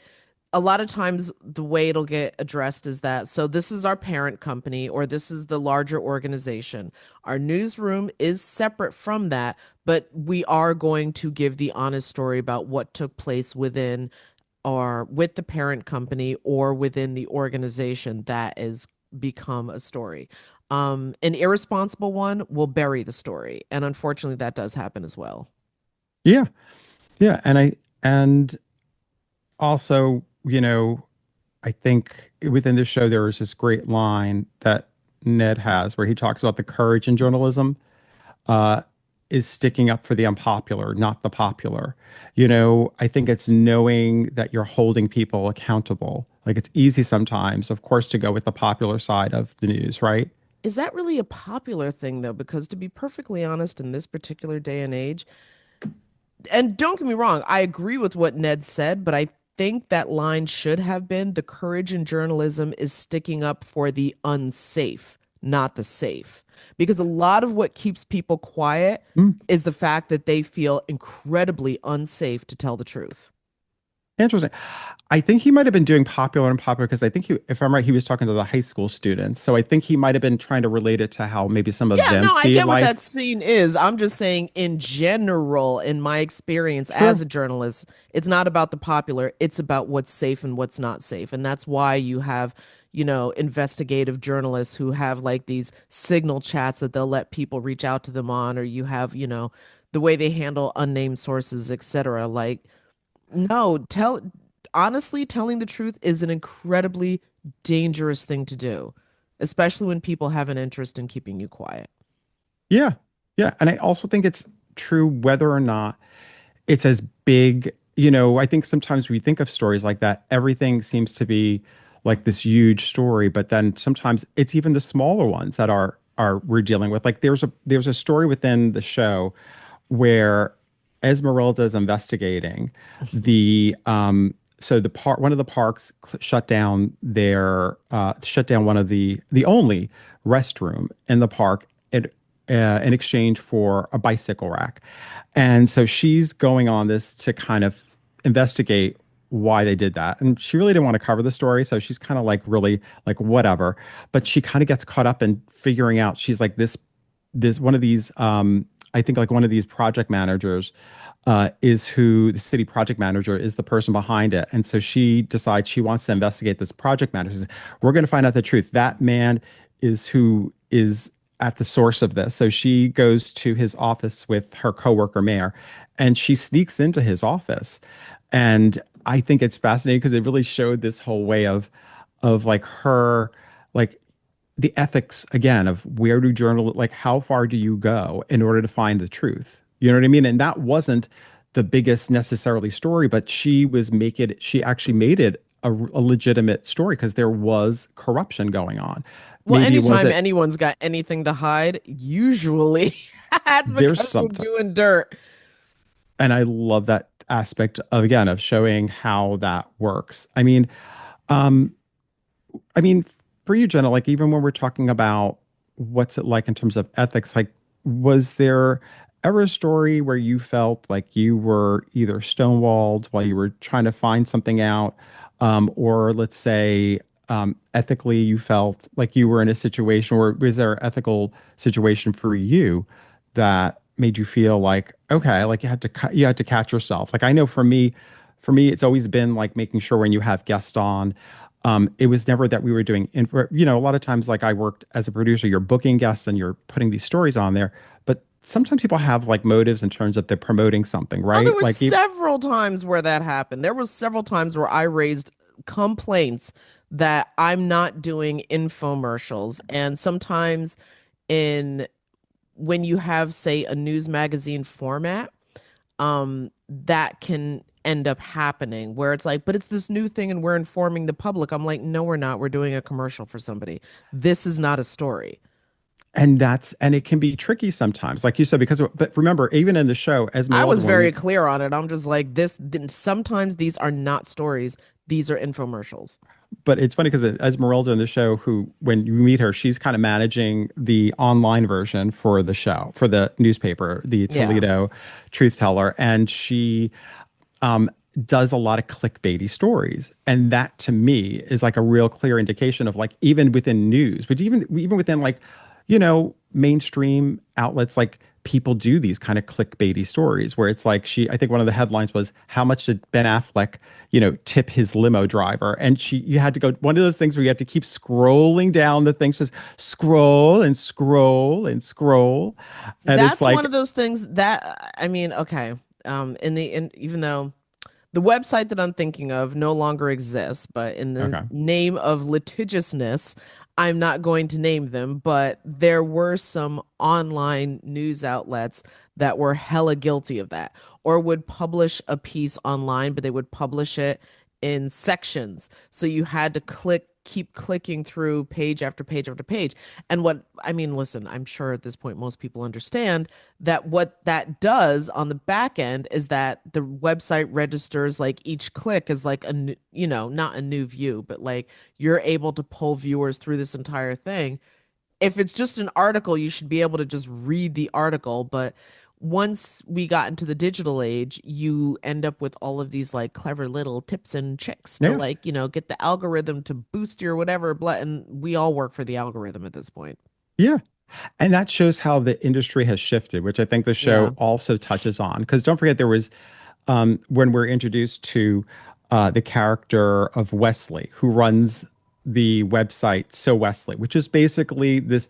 B: a lot of times the way it'll get addressed is that so this is our parent company or this is the larger organization. Our newsroom is separate from that, but we are going to give the honest story about what took place within or with the parent company or within the organization that is become a story. An irresponsible one will bury the story, and unfortunately that does happen as well.
A: Yeah. Yeah. And also, I think within the show there was this great line that Ned has where he talks about the courage in journalism uh, is sticking up for the unpopular, not the popular. I think it's knowing that you're holding people accountable. Like, it's easy sometimes, of course, to go with the popular side of the news, right?
B: Is that really a popular thing though? Because to be perfectly honest, in this particular day and age, and don't get me wrong, I agree with what Ned said, but I think that line should have been the courage in journalism is sticking up for the unsafe, not the safe. Because a lot of what keeps people quiet
A: Mm,
B: is the fact that they feel incredibly unsafe to tell the truth.
A: interesting. I think he might have been doing popular and popular because I think if I'm right, he was talking to the high school students. So I think he might have been trying to relate it to how maybe some of
B: Yeah,
A: them
B: no, I
A: see
B: get what that
A: life.
B: scene is. I'm just saying, in general, in my experience as
A: Sure.
B: a journalist, it's not about the popular, it's about what's safe and what's not safe. And that's why you have, investigative journalists who have like these signal chats that they'll let people reach out to them on, or you have, the way they handle unnamed sources, etc. Like, no, honestly, telling the truth is an incredibly dangerous thing to do, especially when people have an interest in keeping you quiet.
A: Yeah. Yeah. And I also think it's true whether or not it's as big. I think sometimes we think of stories like that, everything seems to be like this huge story, but then sometimes it's even the smaller ones that are we're dealing with. Like, there's a story within the show where Esmeralda is investigating the so the park one of the parks shut down one of the only restroom in the park in exchange for a bicycle rack. And so she's going on this to kind of investigate why they did that. And she really didn't want to cover the story. So she's kind of like really like whatever. But she kind of gets caught up in figuring out she's like this one of these I think like one of these project managers is who the city project manager is the person behind it. And so she decides she wants to investigate this project manager. She says, we're going to find out the truth. That man is who is at the source of this. So she goes to his office with her coworker Mayor, and she sneaks into his office. And I think it's fascinating because it really showed this whole way of like her like the ethics again of where do journal like how far do you go in order to find the truth? You know what I mean? And that wasn't the biggest necessarily story, but she actually made it a legitimate story because there was corruption going on.
B: Well,
A: Maybe it
B: anytime
A: wasn't
B: anyone's got anything to hide, usually that's
A: there's
B: because we're
A: something.
B: doing dirt.
A: And I love that aspect of again of showing how that works. Um, I mean, for you, Jenna, like even when we're talking about what's it like in terms of ethics, like was there ever a story where you felt like you were either stonewalled while you were trying to find something out, or let's say ethically you felt like you were in a situation, or was there an ethical situation for you that made you feel like okay, like you had to catch yourself? Like I know for me, it's always been like making sure when you have guests on. It was never that we were doing, a lot of times, like I worked as a producer, you're booking guests and you're putting these stories on there. But sometimes people have like motives in terms of they're promoting something,
B: Oh, there
A: right?
B: were several times where that happened. There was several times where I raised complaints that I'm not doing infomercials. And sometimes in when you have, say, a news magazine format, that can end up happening where it's like, but it's this new thing and we're informing the public. I'm like, no, we're not. We're doing a commercial for somebody. This is not a story.
A: And it can be tricky sometimes, like you said, but remember, even in the show,
B: I
A: Esmeralda,
B: was
A: when
B: very
A: we,
B: clear on it. I'm just like, sometimes these are not stories. These are infomercials.
A: but it's funny because Esmeralda in the show, who when you meet her, she's kind of managing the online version for the show, for the newspaper, the
B: Yeah.
A: Toledo Truth Teller, and she um, does a lot of clickbaity stories. And that to me is like a real clear indication of like even within news, but even within like, mainstream outlets, like people do these kind of clickbaity stories where it's like I think one of the headlines was how much did Ben Affleck, tip his limo driver? And you had to go one of those things where you had to keep scrolling down the things, just scroll and scroll and scroll. And it's
B: That's one
A: like,
B: of those things that, I mean, okay. Even though the website that I'm thinking of no longer exists, but in the
A: okay.
B: name of litigiousness, I'm not going to name them, but there were some online news outlets that were hella guilty of that, or would publish a piece online, but they would publish it in sections. So you had to keep clicking through page after page after page. And I mean, listen, I'm sure at this point most people understand that what that does on the back end is that the website registers like each click is like not a new view, but like you're able to pull viewers through this entire thing. If it's just an article, you should be able to just read the article. But once we got into the digital age, you end up with all of these like clever little tips and tricks to
A: Yeah.
B: like, get the algorithm to boost your whatever. And we all work for the algorithm at this point.
A: Yeah. And that shows how the industry has shifted, which I think the show
B: Yeah.
A: also touches on. Because don't forget, there was when we're introduced to the character of Wesley, who runs the website So Wesley, which is basically this.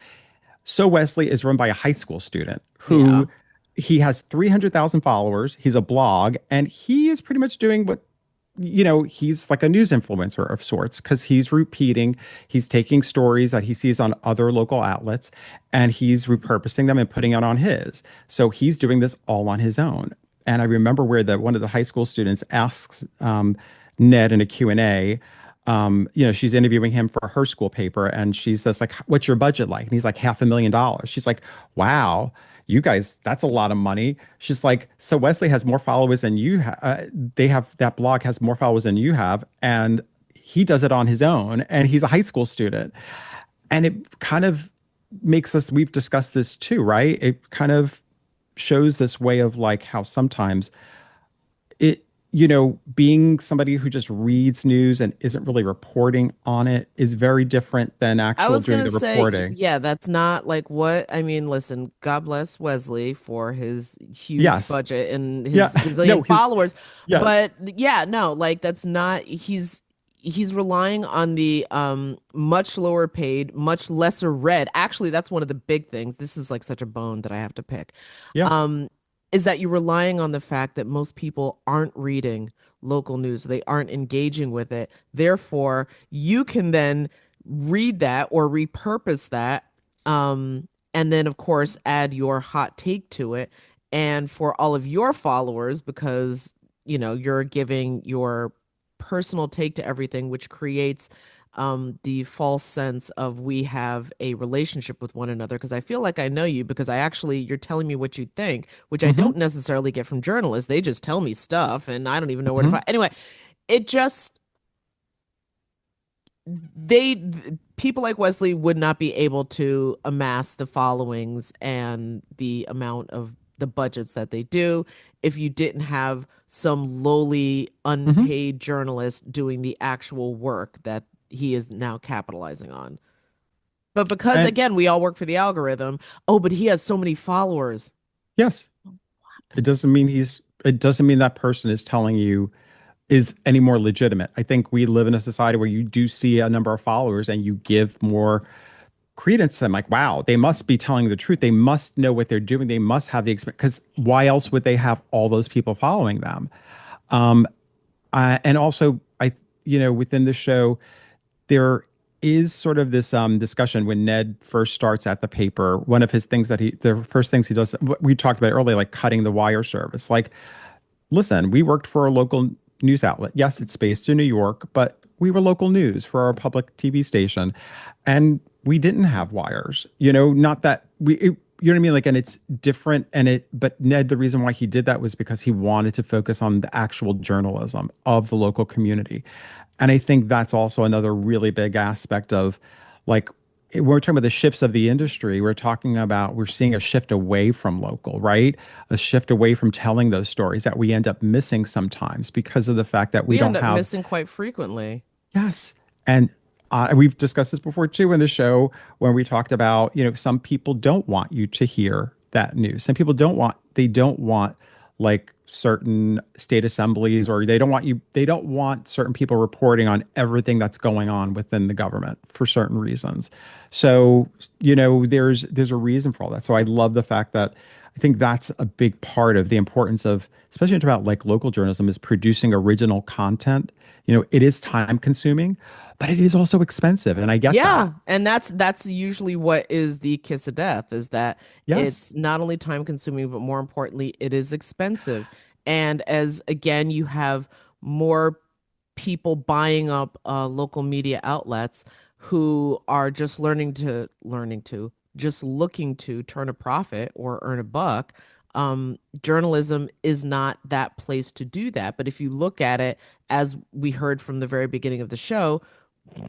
A: So Wesley is run by a high school student
B: Yeah.
A: who he has 300,000 followers. He's a blog, and he is pretty much doing what he's like a news influencer of sorts because he's taking stories that he sees on other local outlets and he's repurposing them and putting it on his. So he's doing this all on his own. And I remember where one of the high school students asks Ned in a Q&A, she's interviewing him for her school paper and she says like, what's your budget like? And he's like $500,000. She's like, wow, you guys, that's a lot of money. She's like, so Wesley has more followers than you have. That blog has more followers than you have. And he does it on his own. And he's a high school student. And it kind of we've discussed this too, right? It kind of shows this way of like how sometimes being somebody who just reads news and isn't really reporting on it is very different than
B: I
A: actual
B: was
A: doing
B: gonna
A: the
B: say,
A: reporting.
B: yeah, that's not like what I mean. Listen, God bless Wesley for his huge
A: Yes.
B: budget and
A: Yeah.
B: his
A: No,
B: gazillion followers,
A: yes.
B: but yeah, no, like that's not. He's relying on the much lower paid, much lesser read. Actually, that's one of the big things. This is like such a bone that I have to pick.
A: Yeah.
B: Um, is that you're relying on the fact that most people aren't reading local news, they aren't engaging with it. Therefore, you can then read that or repurpose that, and then of course add your hot take to it. And for all of your followers, because you're giving your personal take to everything, which creates the false sense of we have a relationship with one another, because I feel like I know you because you're telling me what you think, which I
A: Hmm.
B: don't necessarily get from journalists. They just tell me stuff and I don't even know where to
A: Hmm.
B: find. Anyway, it just they people like Wesley would not be able to amass the followings and the amount of the budgets that they do if you didn't have some lowly
A: Hmm.
B: unpaid journalist doing the actual work that he is now capitalizing on. But because
A: And
B: again, we all work for the algorithm, oh, but he has so many followers.
A: yes, it doesn't mean that person is telling you is any more legitimate. I think we live in a society where you do see a number of followers and you give more credence to them. Like, wow, they must be telling the truth. They must know what they're doing. They must have the experience. Because why else would they have all those people following them? Um, and also, within the show, there is sort of this discussion when Ned first starts at the paper. One of his things the first things he does, what we talked about earlier, like cutting the wire service. Like, listen, we worked for a local news outlet. Yes, it's based in New York, but we were local news for our public TV station, and we didn't have wires. Not that you know what I mean? Like, and it's different. But Ned, the reason why he did that was because he wanted to focus on the actual journalism of the local community. And I think that's also another really big aspect of like, when we're talking about the shifts of the industry, we're seeing a shift away from local, right? A shift away from telling those stories that we end up missing sometimes because of the fact that we
B: We end
A: don't
B: up
A: have.
B: missing quite frequently.
A: Yes. And we've discussed this before too in the show when we talked about, some people don't want you to hear that news. Some people they don't want like certain state assemblies, or they don't want certain people reporting on everything that's going on within the government for certain reasons. So, there's a reason for all that. So I love the fact that I think that's a big part of the importance of, especially about like local journalism, is producing original content. It is time consuming, but it is also expensive. And I get that.
B: Yeah, and that's usually what is the kiss of death, is that
A: Yes.
B: it's not only time consuming, but more importantly, it is expensive. And as again, you have more people buying up local media outlets who are just just looking to turn a profit or earn a buck. Journalism is not that place to do that. But if you look at it, as we heard from the very beginning of the show,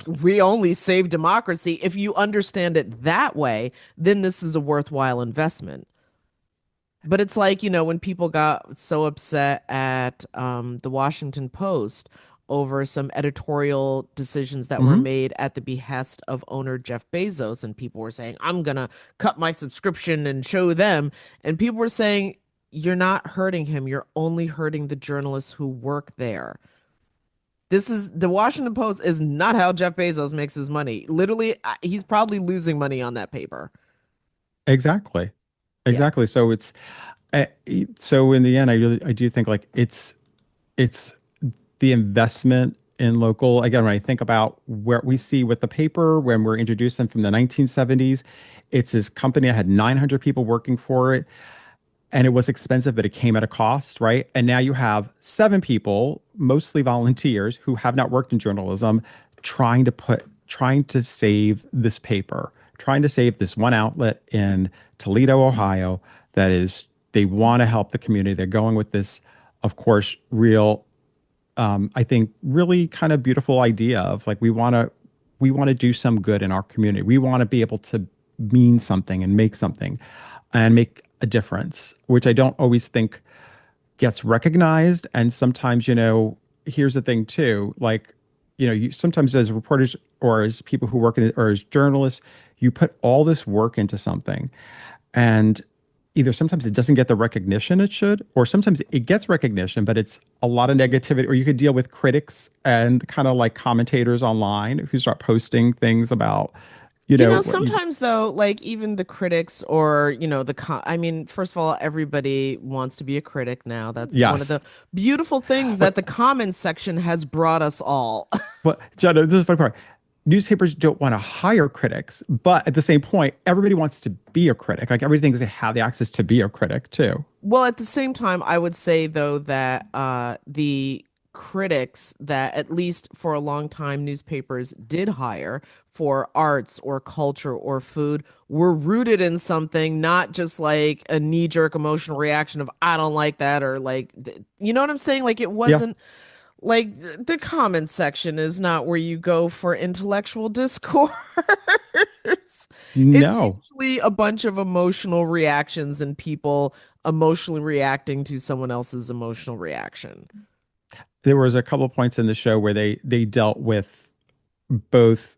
B: we only save democracy. If you understand it that way, then this is a worthwhile investment. But it's like, when people got so upset at the Washington Post over some editorial decisions that were
A: Hmm.
B: made at the behest of owner Jeff Bezos, and people were saying, I'm going to cut my subscription and show them. And people were saying, you're not hurting him. You're only hurting the journalists who work there. This is the Washington Post is not how Jeff Bezos makes his money. Literally, he's probably losing money on that paper.
A: Exactly.
B: Yeah.
A: Exactly. So uh, so in the end, I do think like it's the investment in local. Again, when I think about where we see with the paper, when we're introduced them from the 1970s, it's this company that had 900 people working for it. And it was expensive, but it came at a cost, right? And now you have 7 people, mostly volunteers, who have not worked in journalism, trying to save this paper, trying to save this one outlet in Toledo, Ohio, that is, they want to help the community. They're going with this, of course, real, I think, really kind of beautiful idea of like, we want to do some good in our community. We want to be able to mean something and make a difference, which I don't always think gets recognized. And sometimes, here's the thing too, like, you sometimes as reporters or as people who work or as journalists, you put all this work into something, and either sometimes it doesn't get the recognition it should, or sometimes it gets recognition, but it's a lot of negativity, or you could deal with critics and kind of like commentators online who start posting things about, what you.
B: Sometimes though, like even the critics or, I mean, first of all, everybody wants to be a critic now. That's one of
A: Yes.
B: the beautiful things that
A: But
B: the comments section has brought us all.
A: Jenna, this is the funny part. newspapers don't want to hire critics, but at the same point, everybody wants to be a critic. Like everybody thinks they have the access to be a critic too.
B: Well, at the same time, I would say though that the critics that at least for a long time newspapers did hire for arts or culture or food were rooted in something, not just like a knee-jerk emotional reaction of I don't like that or like you know what I'm saying? Like it
A: Yeah.
B: wasn't like the comment section is not where you go for intellectual discourse. It's
A: No.
B: usually a bunch of emotional reactions and people emotionally reacting to someone else's emotional reaction.
A: There was a couple of points in the show where they dealt with both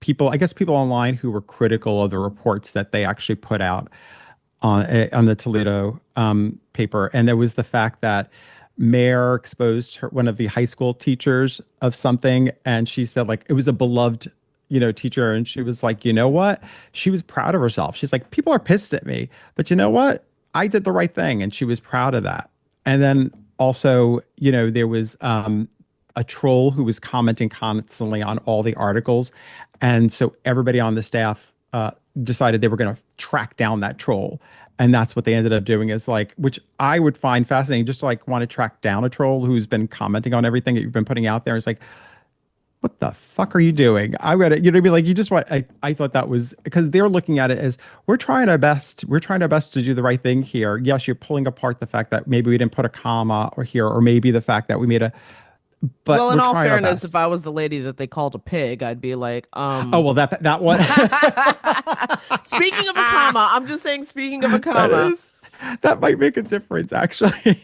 A: people, I guess people online who were critical of the reports that they actually put out on the Toledo paper, and there was the fact that Mayor exposed one of the high school teachers of something, and she said like it was a beloved, teacher, and she was like, you know what? She was proud of herself. She's like, people are pissed at me, but you know what? I did the right thing, and she was proud of that. And then also, there was a troll who was commenting constantly on all the articles, and so everybody on the staff decided they were going to track down that troll. And that's what they ended up doing is like, which I would find fascinating, just to like want to track down a troll who's been commenting on everything that you've been putting out there. It's like, what the fuck are you doing? I read it, what I mean? Like, you just want, I thought that was because they're looking at it as we're trying our best. We're trying our best to do the right thing here. Yes, you're pulling apart the fact that maybe we didn't put a comma or here, or maybe the fact that we made a, but
B: Well, in
A: we're
B: all
A: trying our
B: fairness, if
A: best.
B: I was the lady that they called a pig, I'd be like,
A: Oh, well, that one,
B: speaking of a comma, I'm just saying, speaking of a
A: that
B: comma.
A: is, that might make a difference, actually.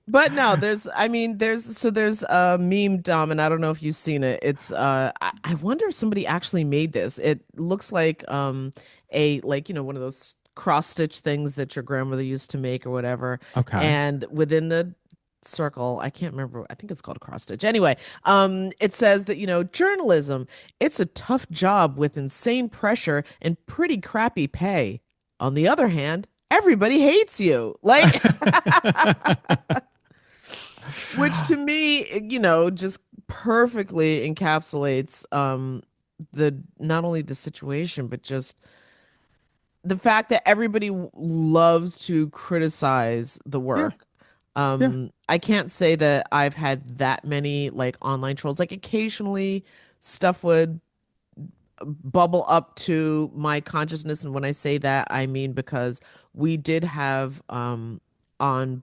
B: But no, there's a meme, Dom, and I don't know if you've seen it. It's I wonder if somebody actually made this. It looks like a like, one of those cross stitch things that your grandmother used to make or whatever.
A: Okay.
B: And within the circle, I can't remember, I think it's called cross stitch. Anyway, it says that, journalism, it's a tough job with insane pressure and pretty crappy pay. On the other hand, everybody hates you. Like which to me, just perfectly encapsulates the not only the situation, but just the fact that everybody loves to criticize the
A: Yeah.
B: work.
A: Yeah.
B: I can't say that I've had that many like online trolls. Like occasionally stuff would bubble up to my consciousness, and when I say that, I mean because we did have on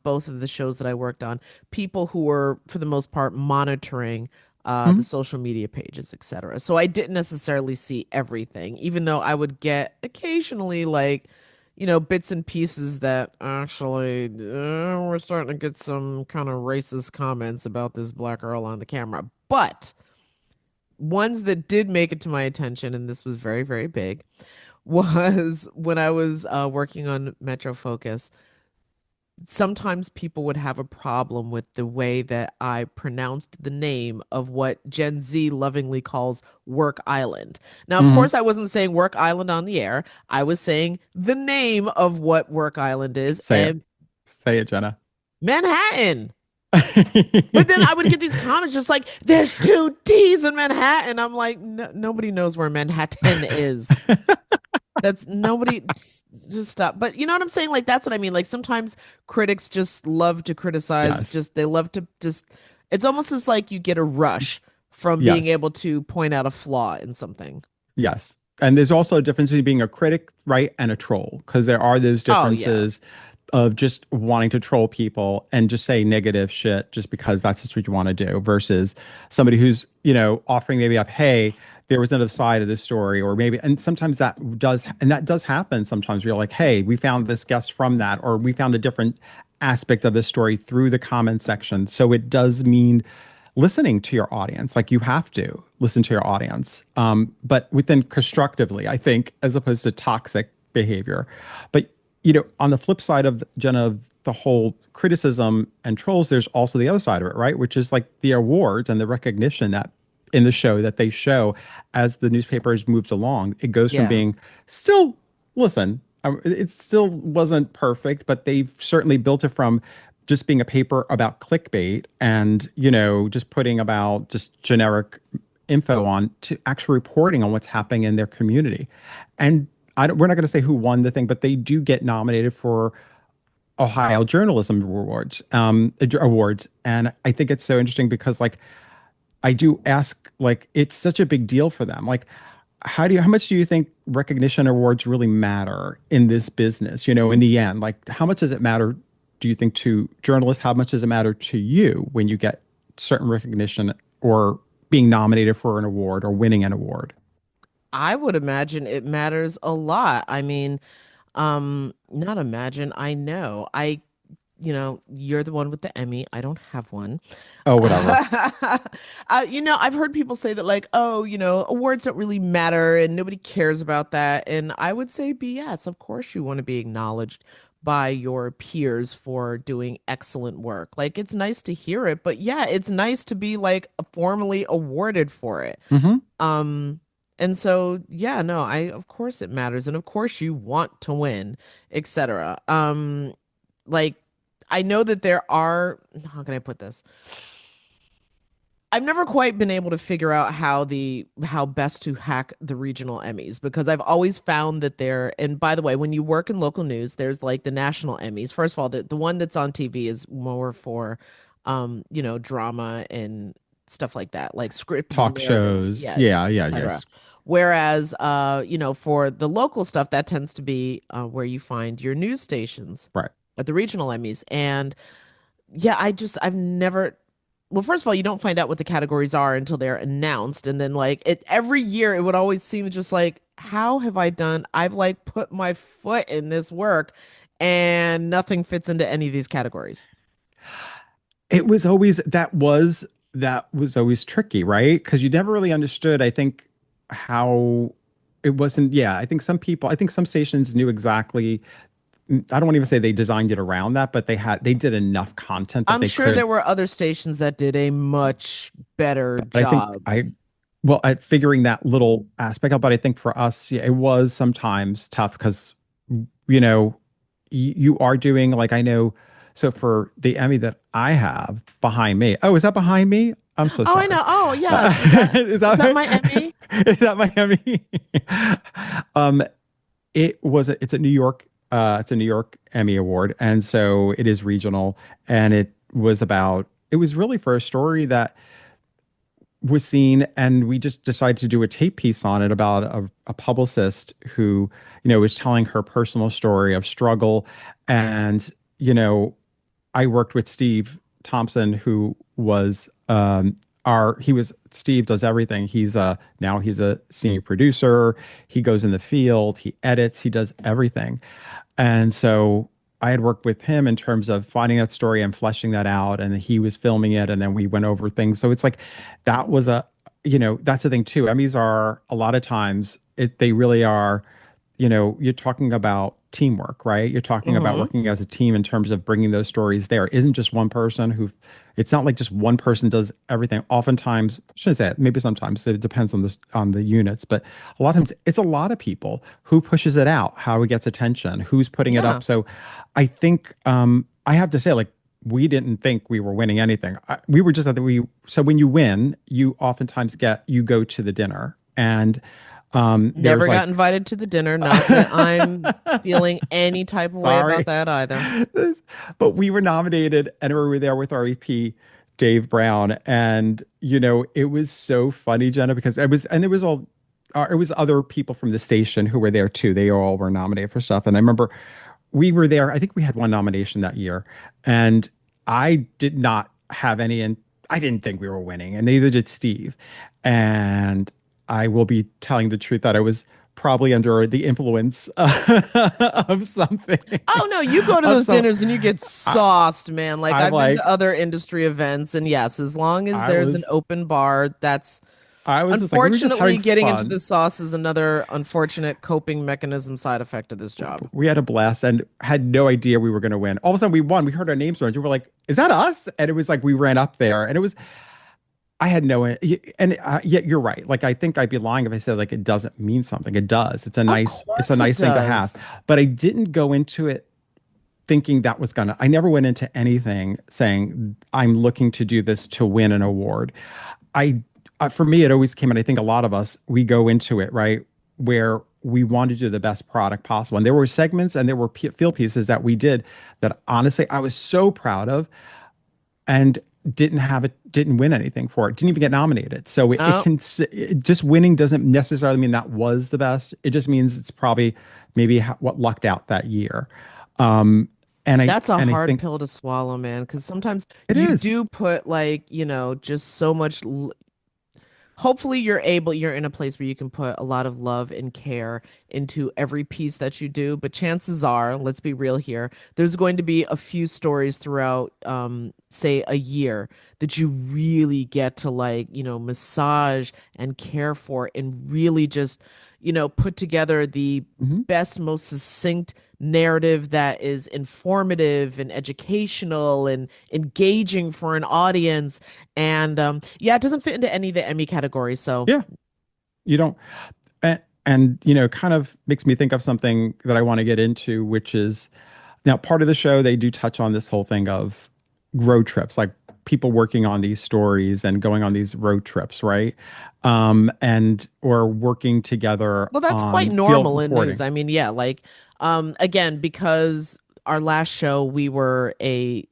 B: both of the shows that I worked on people who were for the most part monitoring the
A: Mhm.
B: social media pages, etc. So I didn't necessarily see everything, even though I would get occasionally like bits and pieces that actually we're starting to get some kind of racist comments about this black girl on the camera. But ones that did make it to my attention, and this was very, very big, was when I was working on Metro Focus. Sometimes people would have a problem with the way that I pronounced the name of what Gen Z lovingly calls Work Island. Now, of
A: Mhm.
B: course, I wasn't saying Work Island on the air. I was saying the name of what Work Island is,
A: Say it.
B: and
A: Say it, Jenna.
B: Manhattan. But then I would get these comments just like, there's two T's in Manhattan. I'm like, nobody knows where Manhattan is. That's nobody, just stop. But you know what I'm saying? Like, that's what I mean. Like, sometimes critics just love to criticize,
A: Yes.
B: just they love to just, it's almost as like you get a rush from being
A: Yes.
B: able to point out a flaw in something.
A: Yes. And there's also a difference between being a critic, right, and a troll, because there are those
B: Oh, yeah.
A: differences of just wanting to troll people and just say negative shit just because that's just what you want to do versus somebody who's, offering maybe up, hey, there was another side of the story, or maybe, and sometimes that does happen. Sometimes we're like, hey, we found this guest from that, or we found a different aspect of the story through the comment section. So it does mean listening to your audience. Like you have to listen to your audience, but within constructively, I think, as opposed to toxic behavior. But on the flip side of Jenna, of the whole criticism and trolls, there's also the other side of it, right? Which is like the awards and the recognition that in the show that they show as the newspapers moved along. It goes from
B: Yeah.
A: being still, listen, it still wasn't perfect, but they've certainly built it from just being a paper about clickbait and just putting about just generic info on to actually reporting on what's happening in their community. And we're not going to say who won the thing, but they do get nominated for Ohio Journalism Awards. And I think it's so interesting because like I do ask, like, it's such a big deal for them. Like, how much do you think recognition awards really matter in this business? In the end, like, how much does it matter, do you think, to journalists? How much does it matter to you when you get certain recognition or being nominated for an award or winning an award?
B: I would imagine it matters a lot. I mean, not imagine, I know. You're the one with the Emmy. I don't have one.
A: Oh, whatever.
B: I've heard people say that, like, oh, awards don't really matter and nobody cares about that. And I would say BS. Of course, you want to be acknowledged by your peers for doing excellent work. Like, it's nice to hear it, but yeah, it's nice to be like formally awarded for it.
A: Hmm.
B: And so, yeah, no, of course it matters. And of course you want to win, etc. Like, I know that there are, how can I put this? I've never quite been able to figure out how best to hack the regional Emmys, because I've always found that and by the way, when you work in local news, there's like the national Emmys. First of all, the one that's on TV is more for drama and stuff like that, like script
A: Talk
B: narratives.
A: shows.
B: Yeah,
A: Yeah, yeah,
B: etc.
A: yes.
B: Whereas, for the local stuff, that tends to be where you find your news stations
A: Right.
B: at the regional Emmys. And yeah, I've never, well, first of all, you don't find out what the categories are until they're announced. And then like every year it would always seem just like, how have I done? I've like put my foot in this work and nothing fits into any of these categories.
A: It was always that was always tricky, right? Because you never really understood, I think, how it wasn't. Yeah, I think some stations knew exactly. I don't want to even say they designed it around that, but they did enough content that
B: I'm
A: they
B: sure there
A: could.
B: were other stations that did a much better
A: But I think
B: job.
A: well, at figuring that little aspect out. But I think for us, yeah, it was sometimes tough because, you know, you are doing, like, I know. So for the Emmy that I have behind me, oh, is that behind me? I'm so
B: Oh, I
A: sorry.
B: know. Oh, yes. Is that my Emmy?
A: Is that my Emmy? um, it's a New York Emmy Award, and so it is regional, and it was really for a story that was seen, and we just decided to do a tape piece on it about a publicist who, was telling her personal story of struggle. And, I worked with Steve Thompson, who was Steve does everything. Now he's a senior producer. He goes in the field, he edits, he does everything. And so I had worked with him in terms of finding that story and fleshing that out, and he was filming it, and then we went over things. So it's like that was that's the thing too. Emmys are a lot of times they really are, you're talking about teamwork, right? You're talking about
B: Hmm.
A: working as a team in terms of bringing those stories there. It isn't just one person it's not like just one person does everything. Oftentimes, I shouldn't say it, maybe sometimes it depends on the units, but a lot of times it's a lot of people who pushes it out, how it gets attention, who's putting it
B: Yeah.
A: up. So I think, I have to say, like, we didn't think we were winning anything. We were just that so when you win, you oftentimes you go to the dinner, and there's
B: Never
A: like,
B: got invited to the dinner. Not that I'm feeling any type of way about
A: sorry.
B: that either.
A: But we were nominated, and we were there with our EP, Dave Brown. And, it was so funny, Jenna, because it was other people from the station who were there too. They all were nominated for stuff. And I remember we were there. I think we had one nomination that year, and I did not have any, and I didn't think we were winning, and neither did Steve. And I will be telling the truth that I was probably under the influence of something.
B: Oh no, you go to
A: Of
B: those
A: some,
B: dinners and you get
A: I,
B: sauced, man. Like,
A: I'm
B: I've been
A: like,
B: to other industry events, and yes, as long as
A: I
B: there's an
A: was,
B: open bar, that's
A: I was just like, we were just
B: unfortunately
A: having
B: getting into the
A: fun.
B: sauce is another unfortunate coping mechanism side effect of this job.
A: We had a blast and had no idea we were going to win. All of a sudden, we won. We heard our names around. We were like, "Is that us?" And it was like we ran up there, and it was. I had no, and yet you're right. Like, I think I'd be lying if I said like it doesn't mean something. It does.
B: Of
A: It's a
B: course it
A: nice thing to have.
B: does.
A: But I didn't go into it thinking that was gonna. I never went into anything saying I'm looking to do this to win an award. I for me, it always came, and I think a lot of us, we go into it, right, where we wanted to do the best product possible. And there were segments and there were field pieces that we did that honestly I was so proud of and didn't win anything for it, didn't even get nominated. So
B: No,
A: just winning doesn't necessarily mean that was the best. It just means it's probably maybe what lucked out that year. Um,
B: that's a
A: and I
B: hard
A: think
B: pill to swallow, man, because sometimes
A: it
B: you
A: is.
B: do put like, just so much hopefully you're in a place where you can put a lot of love and care into every piece that you do, but chances are, let's be real here, there's going to be a few stories throughout say a year that you really get to like massage and care for and really just put together the
A: Mhm.
B: best, most succinct narrative that is informative and educational and engaging for an audience. And yeah, it doesn't fit into any of the Emmy categories. So
A: Yeah, you don't. And kind of makes me think of something that I want to get into, which is now part of the show. They do touch on this whole thing of road trips, like people working on these stories and going on these road trips, right? And or working together
B: well, that's quite
A: on field
B: normal in news.
A: reporting.
B: I mean, yeah, like again, because our last show we were a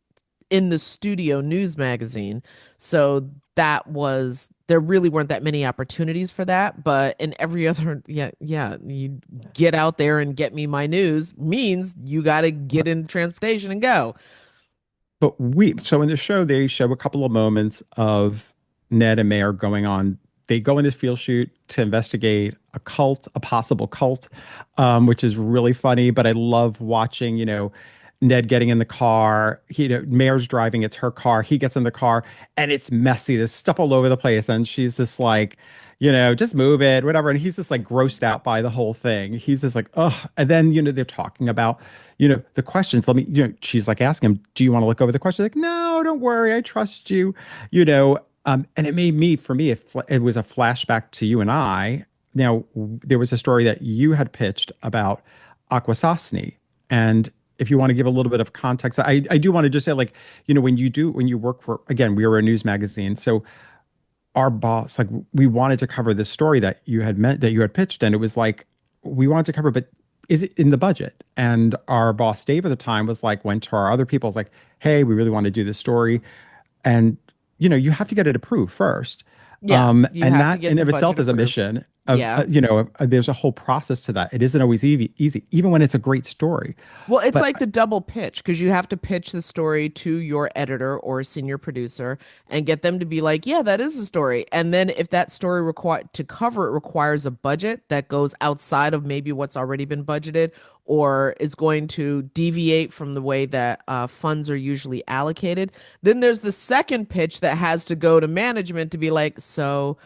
B: in the studio news magazine. So that was there really weren't that many opportunities for that, but in every other yeah, you get out there and get me my news means you got to get in transportation and go.
A: But so in the show, they show a couple of moments of Ned and Mayor going on. They go in this field shoot to investigate a possible cult, which is really funny. But I love watching, Ned getting in the car. Mayor's driving. It's her car. He gets in the car and it's messy. There's stuff all over the place. And she's just like, just move it, whatever. And he's just like grossed out by the whole thing. He's just like, ugh. And then, they're talking about the questions. She's like asking him, do you want to look over the questions? Like, no, don't worry. I trust you, and it made me, for me, it was a flashback to you and I. Now, there was a story that you had pitched about Akwesasne. And if you want to give a little bit of context, I do want to just say, like, when you work for, again, we were a news magazine. So our boss, like, we wanted to cover this story that you had pitched, and it was like we wanted to cover, but is it in the budget? And our boss Dave at the time was like, went to our other people, was like, hey, we really want to do this story, and you have to get it approved first.
B: Yeah, you
A: And
B: have to
A: that
B: get
A: in
B: the
A: of itself
B: budget
A: is a
B: approved.
A: mission of
B: Yeah.
A: there's a whole process to that. It isn't always easy, even when it's a great story.
B: Well, it's
A: But
B: like the double pitch because you have to pitch the story to your editor or senior producer and get them to be like, yeah, that is the story. And then if that story to cover it requires a budget that goes outside of maybe what's already been budgeted or is going to deviate from the way that funds are usually allocated, then there's the second pitch that has to go to management to be like, so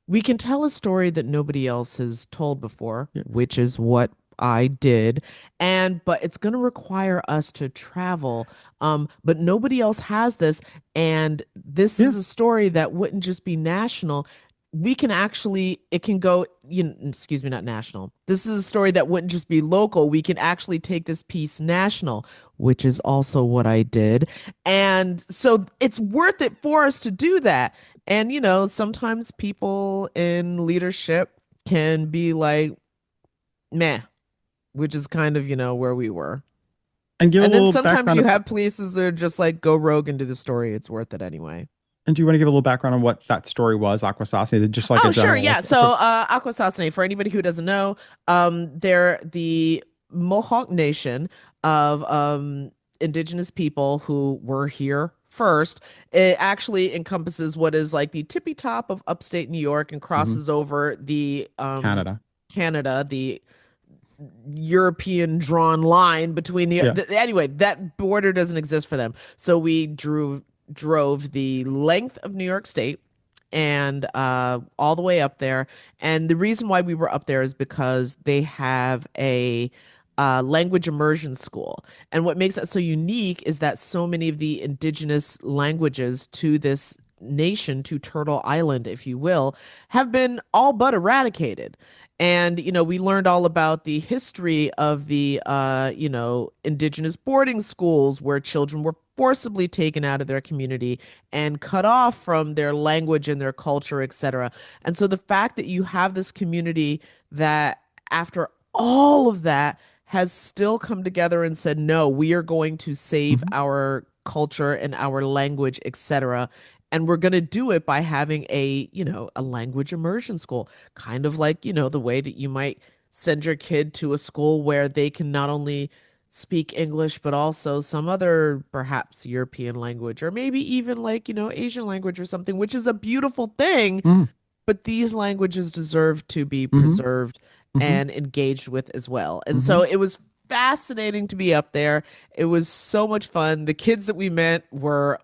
B: we can tell a story that nobody else has told before,
A: yeah,
B: which is what I did. But it's going to require us to travel. But nobody else has this. And this
A: yeah,
B: is a story that wouldn't just be national. We can actually, it can go, excuse me, not national. This is a story that wouldn't just be local. We can actually take this piece national, which is also what I did. And so it's worth it for us to do that. And, sometimes people in leadership can be like, meh, which is kind of, where we were.
A: and give a
B: And then
A: little
B: sometimes
A: background.
B: you have places that are just like, go rogue and do the story. It's worth it anyway.
A: And do you want to give a little background on what that story was, Akwesasne? Just like a
B: Oh, sure.
A: general,
B: Yeah.
A: like,
B: So, Akwesasne, for anybody who doesn't know, they're the Mohawk Nation of indigenous people who were here first. It actually encompasses what is like the tippy top of upstate New York and
A: mhm,
B: crosses over the
A: Canada.
B: Canada, the European drawn line between
A: Yeah.
B: anyway, that border doesn't exist for them. So we drove the length of New York State and all the way up there. And the reason why we were up there is because they have a language immersion school. And what makes that so unique is that so many of the indigenous languages to this nation, to Turtle Island, if you will, have been all but eradicated. And, we learned all about the history of the, indigenous boarding schools where children were forcibly taken out of their community and cut off from their language and their culture, etc. And so the fact that you have this community that, after all of that, has still come together and said, no, we are going to save
A: Hmm.
B: our culture and our language, etc. And we're going to do it by having a language immersion school, kind of like, the way that you might send your kid to a school where they can not only speak English, but also some other perhaps European language, or maybe even like, Asian language or something, which is a beautiful thing.
A: Hmm.
B: But these languages deserve to be
A: Hmm.
B: preserved
A: Hmm.
B: and engaged with as well. And so
A: Hmm.
B: it was fascinating to be up there. It was so much fun. The kids that we met were,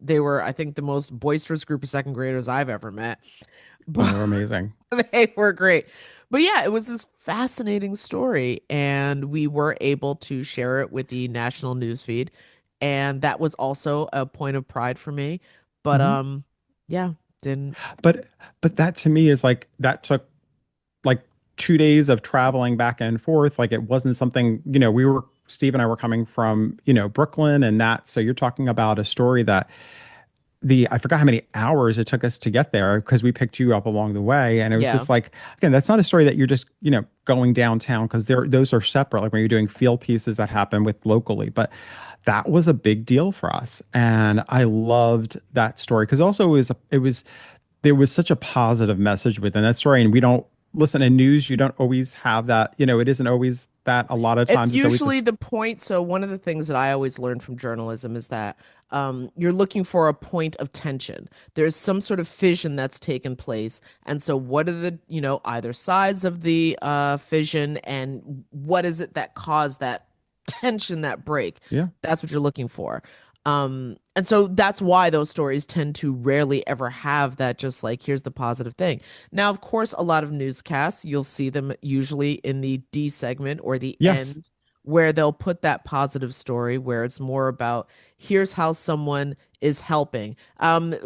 B: I think, the most boisterous group of second graders I've ever met.
A: Oh,
B: But
A: they're amazing.
B: they were great. But yeah, it was this fascinating story, and we were able to share it with the national news feed, and that was also a point of pride for me. But
A: Hmm.
B: yeah, didn't.
A: But that to me is like that took like 2 days of traveling back and forth. Like it wasn't something, Steve and I were coming from, Brooklyn and that. So you're talking about a story that I forgot how many hours it took us to get there because we picked you up along the way. And it was
B: Yeah.
A: just like, again, that's not a story that you're just, going downtown because those are separate. Like when you're doing field pieces that happen with locally, but that was a big deal for us. And I loved that story because also there was such a positive message within that story. And we don't listen in news. You don't always have that, it isn't always that. A lot of
B: It's
A: times it's always
B: usually
A: this.
B: the point. So one of the things that I always learned from journalism is that you're looking for a point of tension. There's some sort of fission that's taken place. And so what are the, either sides of the fission, and what is it that caused that tension, that break?
A: Yeah.
B: That's what you're looking for. And so that's why those stories tend to rarely ever have that, just like, here's the positive thing. Now, of course, a lot of newscasts, you'll see them usually in the D segment or the
A: Yes.
B: end, where they'll put that positive story where it's more about, here's how someone is helping.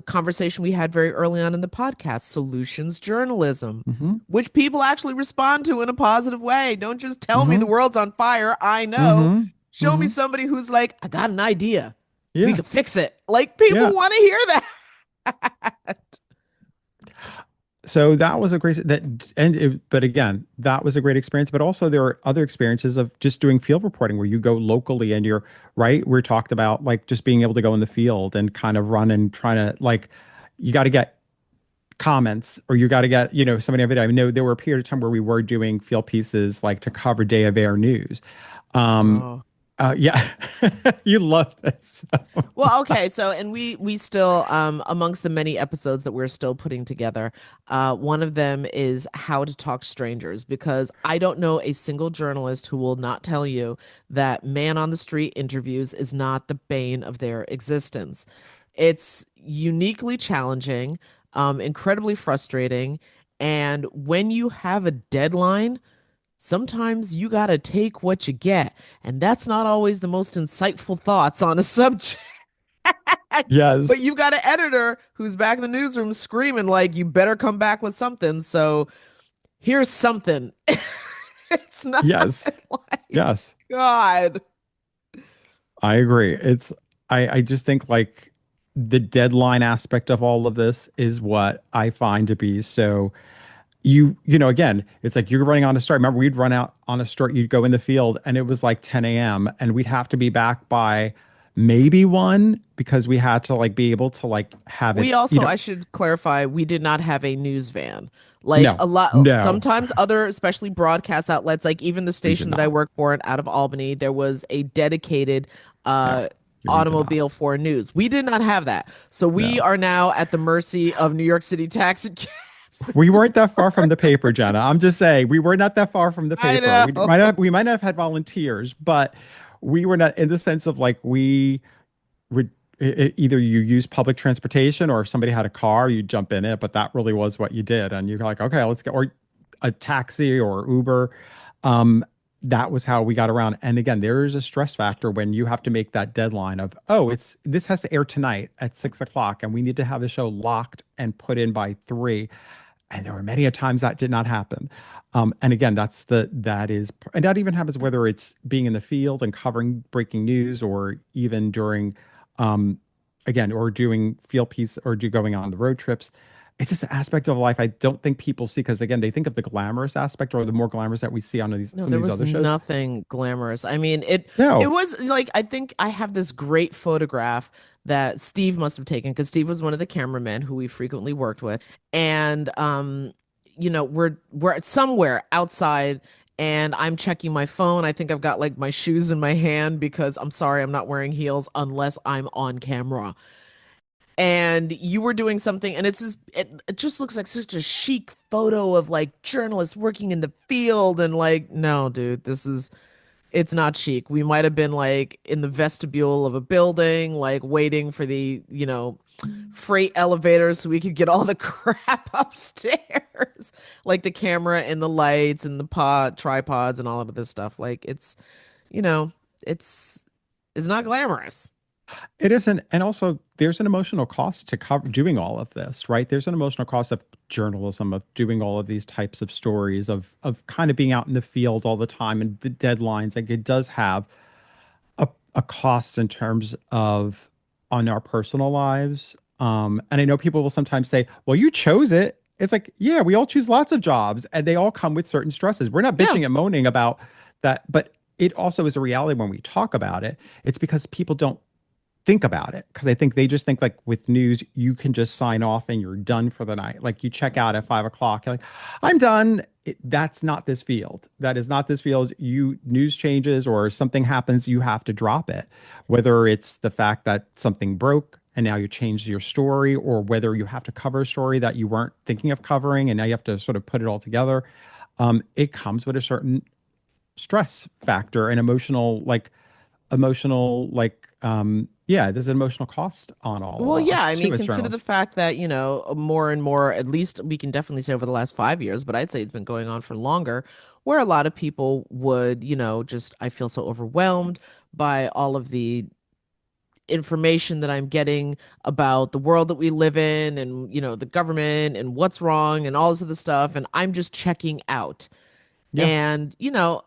B: Conversation we had very early on in the podcast, solutions journalism,
A: Hmm.
B: which people actually respond to in a positive way. Don't just tell me the
A: Hmm.
B: world's on fire. I know.
A: Hmm.
B: Show me
A: Hmm.
B: somebody who's like, I got an idea. We
A: Yeah.
B: could fix it. Like, people
A: Yeah.
B: want to hear that.
A: So that was a great but again, that was a great experience. But also there are other experiences of just doing field reporting where you go locally and you're right. We talked about like just being able to go in the field and kind of run and trying to like you got to get comments or you got to get somebody on video. I know there were a period of time where we were doing field pieces like to cover day of air news. Um,
B: Oh.
A: yeah, you loved it. So.
B: Well, okay, so and we still amongst the many episodes that we're still putting together, one of them is how to talk strangers, because I don't know a single journalist who will not tell you that man on the street interviews is not the bane of their existence. It's uniquely challenging, incredibly frustrating, and when you have a deadline, sometimes you got to take what you get. And that's not always the most insightful thoughts on a subject. But
A: Yes,
B: you've got an editor who's back in the newsroom screaming, like, you better come back with something. So here's something. It's not
A: yes,
B: like,
A: yes.
B: God.
A: I agree. I just think like the deadline aspect of all of this is what I find to be so again, it's like you're running on a story. Remember, we'd run out on a story, you'd go in the field and it was like 10 a.m. and we'd have to be back by maybe 1 because we had to like be able to like have
B: We
A: it,
B: also, I should clarify, we did not have a news van. Like
A: no,
B: a lot,
A: no,
B: sometimes other, especially broadcast outlets, like even the
A: we did
B: station that I
A: not.
B: work for out of Albany, there was a dedicated
A: No, we did not.
B: automobile for news. We did not have that. So we
A: No.
B: are now at the mercy of New York City taxi cabs.
A: We weren't that far from the paper, Jenna. I'm just saying we were not that far from the
B: I
A: paper.
B: know.
A: We might not have had volunteers, but we were not in the sense of like we would either you use public transportation or if somebody had a car, you jump in it. But that really was what you did, and you're like, okay, let's go, or a taxi or Uber. Um, that was how we got around. And again, there is a stress factor when you have to make that deadline of, oh, this has to air tonight at 6 o'clock, and we need to have the show locked and put in by 3. And there were many a times that did not happen. And again, and that even happens whether it's being in the field and covering breaking news, or even during, um, again, or doing field piece, or going on the road trips. It's just an aspect of life I don't think people see, because again, they think of the glamorous aspect, or the more glamorous that we see on
B: No,
A: some of
B: there
A: these
B: was
A: other shows.
B: nothing glamorous. I mean, it
A: No.
B: was like I think I have this great photograph that Steve must have taken because Steve was one of the cameramen who we frequently worked with. And we're somewhere outside and I'm checking my phone. I think I've got like my shoes in my hand because I'm sorry, I'm not wearing heels unless I'm on camera. And you were doing something, and it just looks like such a chic photo of like journalists working in the field. And like, no, dude, it's not chic. We might have been like in the vestibule of a building, like waiting for the, freight elevator so we could get all the crap upstairs, like the camera and the lights and the tripods and all of this stuff. Like you know, it's it's not glamorous.
A: It isn't, and also there's an emotional cost to doing all of this, right? There's an emotional cost of journalism, of doing all of these types of stories, of kind of being out in the field all the time, and the deadlines. Like, it does have a cost in terms of on our personal lives. And I know people will sometimes say, "Well, you chose it." It's like, yeah, we all choose lots of jobs, and they all come with certain stresses. We're not
B: Yeah.
A: bitching and moaning about that, but it also is a reality when we talk about it. It's because people don't think about it, because I think they just think like with news, you can just sign off and you're done for the night. Like, you check out at 5 o'clock, you're like, I'm done. That's not this field. That is not this field. News changes or something happens, you have to drop it. Whether it's the fact that something broke and now you change your story, or whether you have to cover a story that you weren't thinking of covering and now you have to sort of put it all together. It comes with a certain stress factor and yeah, there's an emotional cost on all of
B: Well, yeah,
A: us
B: I mean,
A: too as
B: consider the
A: journalists.
B: fact that, more and more, at least we can definitely say over the last 5 years, but I'd say it's been going on for longer, where a lot of people would, just, I feel so overwhelmed by all of the information that I'm getting about the world that we live in and, the government and what's wrong and all this other stuff. And I'm just checking out.
A: Yeah.
B: And,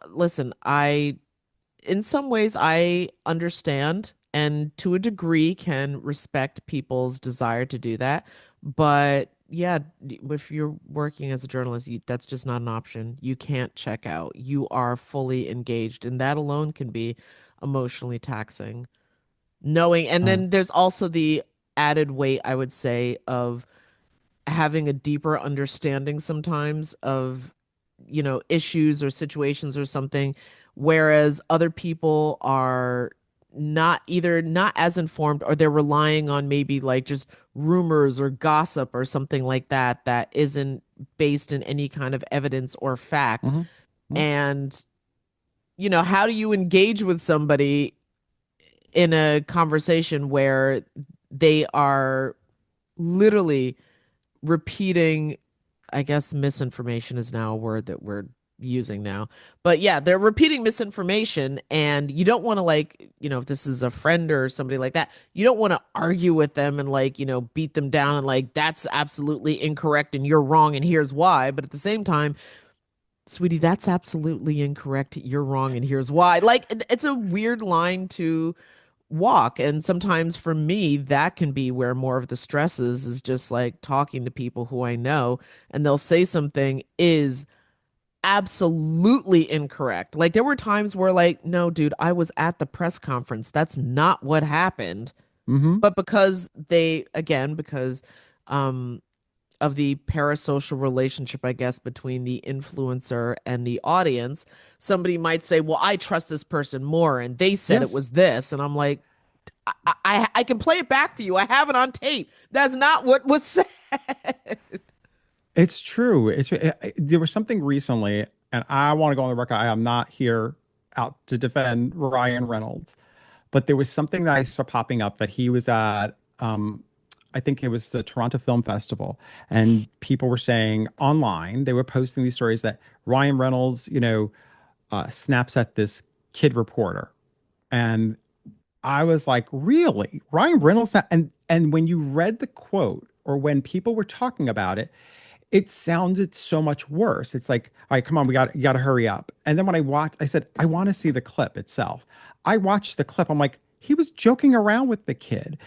B: listen, in some ways I understand and to a degree can respect people's desire to do that. But yeah, if you're working as a journalist, that's just not an option. You can't check out. You are fully engaged, and that alone can be emotionally taxing. Knowing, and
A: Uh,
B: then there's also the added weight, I would say, of having a deeper understanding sometimes of issues or situations or something, whereas other people are not as informed, or they're relying on maybe like just rumors or gossip or something like that that isn't based in any kind of evidence or fact.
A: mhm, mhm.
B: And how do you engage with somebody in a conversation where they are literally repeating, I guess misinformation is now a word that we're using now. But yeah, they're repeating misinformation, and you don't want to, like, if this is a friend or somebody like that, you don't want to argue with them and like, beat them down and like that's absolutely incorrect and you're wrong and here's why. But at the same time, sweetie, that's absolutely incorrect. You're wrong and here's why. Like, it's a weird line to walk. And sometimes for me, that can be where more of the stress is just like talking to people who I know, and they'll say something is absolutely incorrect. Like, there were times where, like, no, dude, I was at the press conference. That's not what happened.
A: Mhm.
B: But because um of the parasocial relationship, I guess, between the influencer and the audience, somebody might say, well, I trust this person more and they said it
A: Yes,
B: was this. And I'm like, I can play it back for you. I have it on tape. That's not what was said.
A: it's true. There was something recently, and I want to go on the record. I am not here out to defend Ryan Reynolds, but there was something that I saw popping up that he was at. I think it was the Toronto Film Festival, and people were saying online, they were posting these stories that Ryan Reynolds, snaps at this kid reporter, and I was like, really? Ryan Reynolds? And when you read the quote, or when people were talking about it, it sounded so much worse. It's like, all right, come on, you got to hurry up. And then when I watched, I said, I want to see the clip itself. I watched the clip. I'm like, he was joking around with the kid.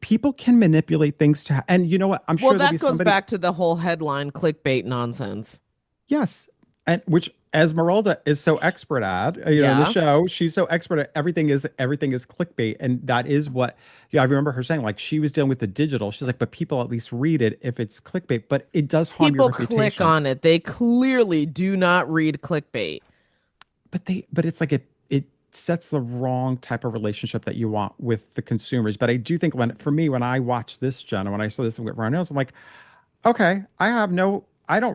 A: People can manipulate things and you know what? I'm
B: Well,
A: sure there'll
B: that
A: be
B: goes
A: somebody.
B: back to the whole headline clickbait nonsense.
A: Yes. And which Esmeralda is so expert at, in the
B: Yeah.
A: show, she's so expert at everything is clickbait. And that is what, yeah, I remember her saying, like, she was dealing with the digital. She's like, but people at least read it if it's clickbait, but it does harm your
B: People click
A: reputation.
B: on it. They clearly do not read clickbait.
A: But it's like it sets the wrong type of relationship that you want with the consumers. But I do think for me, when I watched this, Jenna, when I saw this with Ryan Reynolds, I'm like, okay, I don't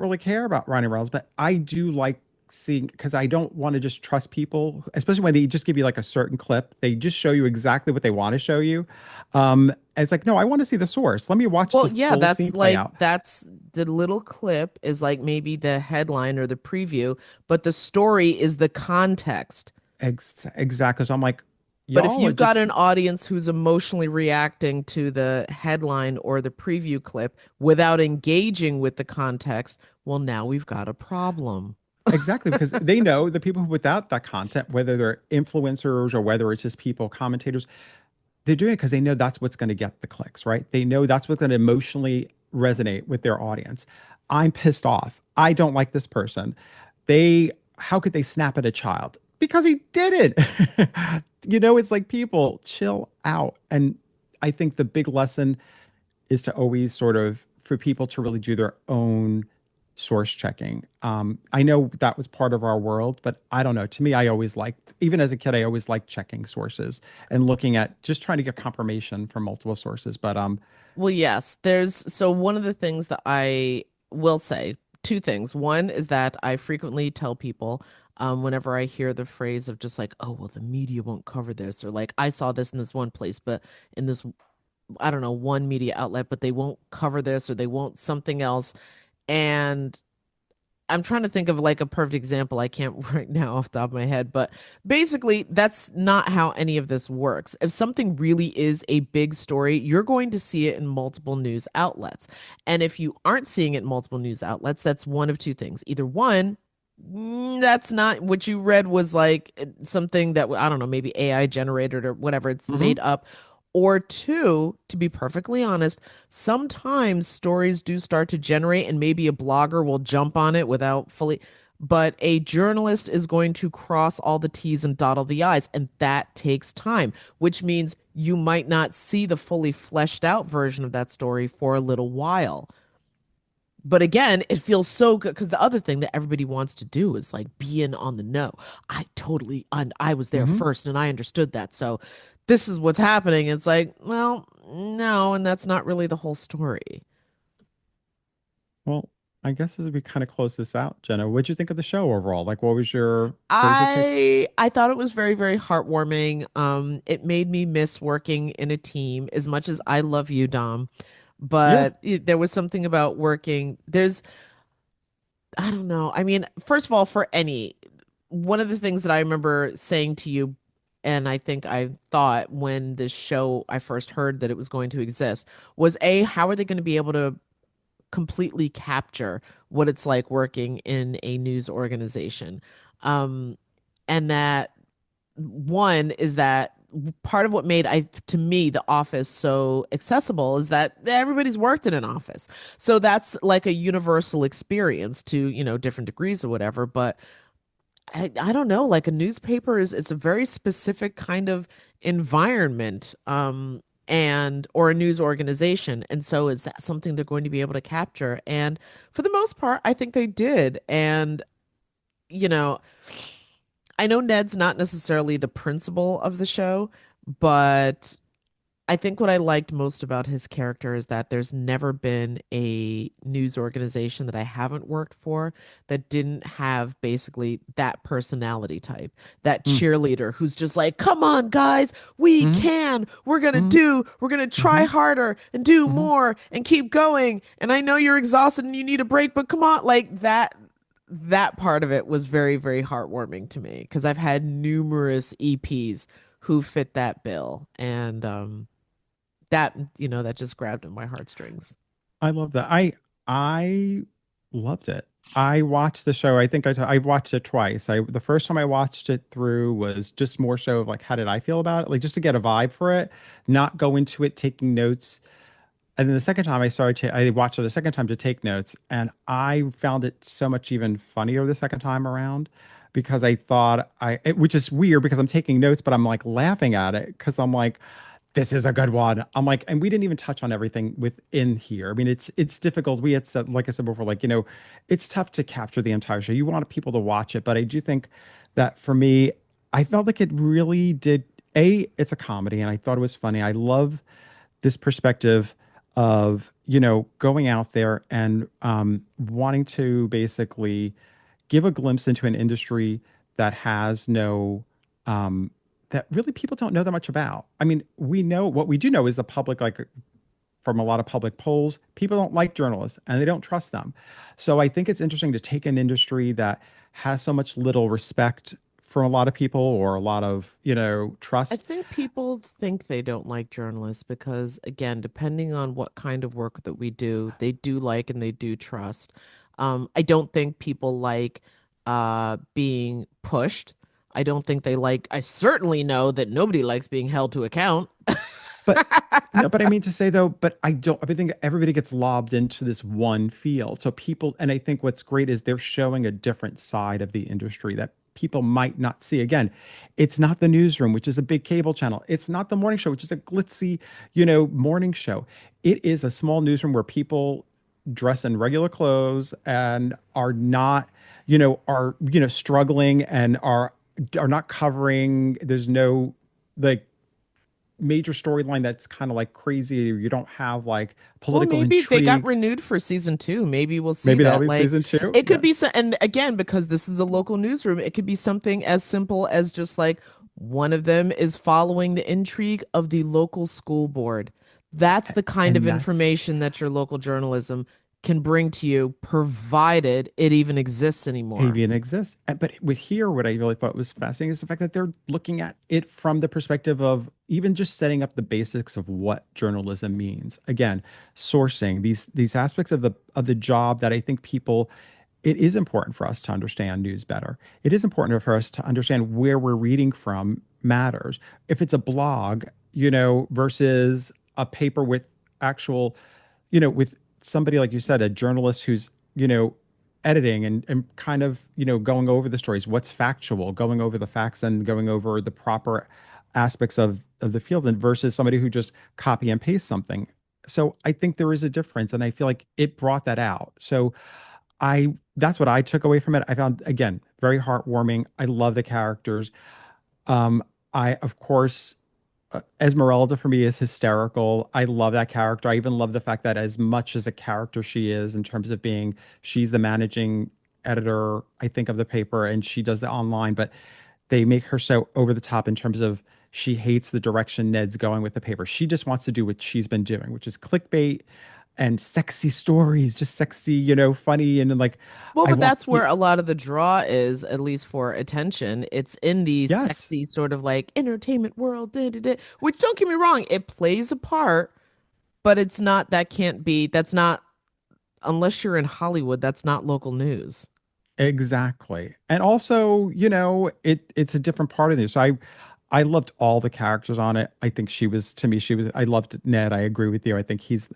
A: really care about Ryan Reynolds, but I do like seeing because I don't want to just trust people, especially when they just give you like a certain clip. They just show you exactly what they want to show you. And it's like, no, I want to see the source. Let me watch
B: Well,
A: the
B: yeah,
A: full scene play out.
B: that's the little clip is like maybe the headline or the preview, but the story is the context.
A: Exactly. So I'm like,
B: But if
A: y'all are
B: you've got
A: just
B: an audience who's emotionally reacting to the headline or the preview clip without engaging with the context, well, now we've got a problem.
A: exactly because they know the people who without that content, whether they're influencers or whether it's just people, commentators, they're doing it because they know that's what's going to get the clicks, right? They know that's what's going to emotionally resonate with their audience. I'm pissed off. I don't like this person. How could they snap at a child? Because he did it. It's like people chill out. And I think the big lesson is to always sort of for people to really do their own source checking. I know that was part of our world, but I don't know. To me, I always liked, even as a kid, I always liked checking sources and looking at just trying to get confirmation from multiple sources. But
B: Well, yes, so one of the things that I will say, two things. One is that I frequently tell people, whenever I hear the phrase of just like, oh, well, the media won't cover this, or like, I saw this in this one place, but in this, I don't know, one media outlet, but they won't cover this or they won't something else. And I'm trying to think of like a perfect example. I can't right now off the top of my head, but basically, that's not how any of this works. If something really is a big story, you're going to see it in multiple news outlets. And if you aren't seeing it in multiple news outlets, that's one of two things. Either one, that's not what you read was like something that I don't know, maybe AI generated or whatever it's
A: mhm.
B: made up. Or two, to be perfectly honest, sometimes stories do start to generate, and maybe a blogger will jump on it without fully, but a journalist is going to cross all the T's and dot all the I's, and that takes time, which means you might not see the fully fleshed out version of that story for a little while. But again, it feels so good because the other thing that everybody wants to do is like be in on the know. I was there
A: Hmm.
B: first and I understood that. So this is what's happening. It's like, well, no, and that's not really the whole story.
A: Well, I guess as we kind of close this out, Jenna, what'd you think of the show overall? Like, what was your take?
B: I thought it was very, very heartwarming. It made me miss working in a team as much as I love you, Dom.
A: Yeah.
B: But there was something about working. I don't know. I mean, first of all, one of the things that I remember saying to you, and I think I thought when this show I first heard that it was going to exist, was A, how are they going to be able to completely capture what it's like working in a news organization? Um, and that one is that part of what made to me the office so accessible is that everybody's worked in an office, so that's like a universal experience to different degrees or whatever. But I don't know, like a newspaper is it's a very specific kind of environment, and or a news organization, and so is that something they're going to be able to capture? And for the most part I think they did. And you know I know Ned's not necessarily the principal of the show, but I think what I liked most about his character is that there's never been a news organization that I haven't worked for that didn't have basically that personality type, that
A: Mm.
B: cheerleader who's just like, come on, guys, we
A: Hmm.
B: can.
A: Hmm.
B: We're going to try
A: Hmm.
B: harder and do
A: Hmm.
B: more and keep going. And I know you're exhausted and you need a break, but come on, like that part of it was very, very heartwarming to me because I've had numerous EPs who fit that bill. And that just grabbed at my heartstrings.
A: I love that. I Loved it. I watched the show. I think I watched it twice. The first time I watched it through was just more so of like how did I feel about it, like just to get a vibe for it, not go into it taking notes. And then the second time I watched it a second time to take notes, and I found it so much even funnier the second time around because I thought which is weird because I'm taking notes, but I'm like laughing at it because I'm like, this is a good one. I'm like, and we didn't even touch on everything within here. I mean, it's difficult. We had said, like I said before, like, it's tough to capture the entire show. You want people to watch it, but I do think that for me, I felt like it really did. It's a comedy, and I thought it was funny. I love this perspective of going out there and wanting to basically give a glimpse into an industry that has no that really people don't know that much about. I mean, we know what we do know is the public, like from a lot of public polls, people don't like journalists and they don't trust them. So I think it's interesting to take an industry that has so much little respect from a lot of people or a lot of,
B: I
A: trust.
B: think people think they don't like journalists because, again, depending on what kind of work that we do, they do like and they do trust. I don't think people like being pushed. I don't think they like, I certainly know that nobody likes being held to account.
A: But no, but I mean to say though, but I think everybody gets lobbed into this one field. So people, and I think what's great is they're showing a different side of the industry that people might not see. Again, it's not the newsroom, which is a big cable channel. It's not the morning show, which is a glitzy, morning show. It is a small newsroom where people dress in regular clothes and are not, struggling and are not covering. There's no like major storyline that's kind of like crazy. You don't have like
B: Well,
A: political
B: maybe they got
A: intrigue.
B: renewed for season two. Maybe we'll see
A: Maybe that'll
B: that.
A: be
B: Like,
A: season two.
B: it could be
A: Yes.
B: so, and again, because this is a local newsroom, it could be something as simple as just like one of them is following the intrigue of the local school board. That's the kind of
A: And that's
B: information that your local journalism can bring to you, provided it even exists anymore.
A: avian exists. But with here, what I really thought was fascinating is the fact that they're looking at it from the perspective of even just setting up the basics of what journalism means. Again, sourcing these aspects of the job that I think people it is important for us to understand news better. It is important for us to understand where we're reading from matters. If it's a blog, versus a paper with actual, with somebody like you said, a journalist who's, editing and kind of, going over the stories, what's factual, going over the facts and going over the proper aspects of the field and versus somebody who just copy and paste something. So I think there is a difference and I feel like it brought that out. So I that's what I took away from it. I found again very heartwarming. I love the characters. I of course Esmeralda for me is hysterical. I love that character. I even love the fact that as much as a character she is in terms of being, she's the managing editor, I think, of the paper, and she does the online, but they make her so over the top in terms of she hates the direction Ned's going with the paper. She just wants to do what she's been doing, which is clickbait and sexy stories, just sexy, funny, and then like
B: Well,
A: I
B: but
A: want,
B: that's where a lot of the draw is, at least for attention. It's in the
A: yes,
B: sexy sort of like entertainment world, which don't get me wrong, it plays a part, but it's not, that can't be, that's not, unless you're in Hollywood, that's not local news.
A: exactly. And also, it's a different part of this. So I loved all the characters on it. I think she was, to me, I loved Ned. I agree with you. I think he's,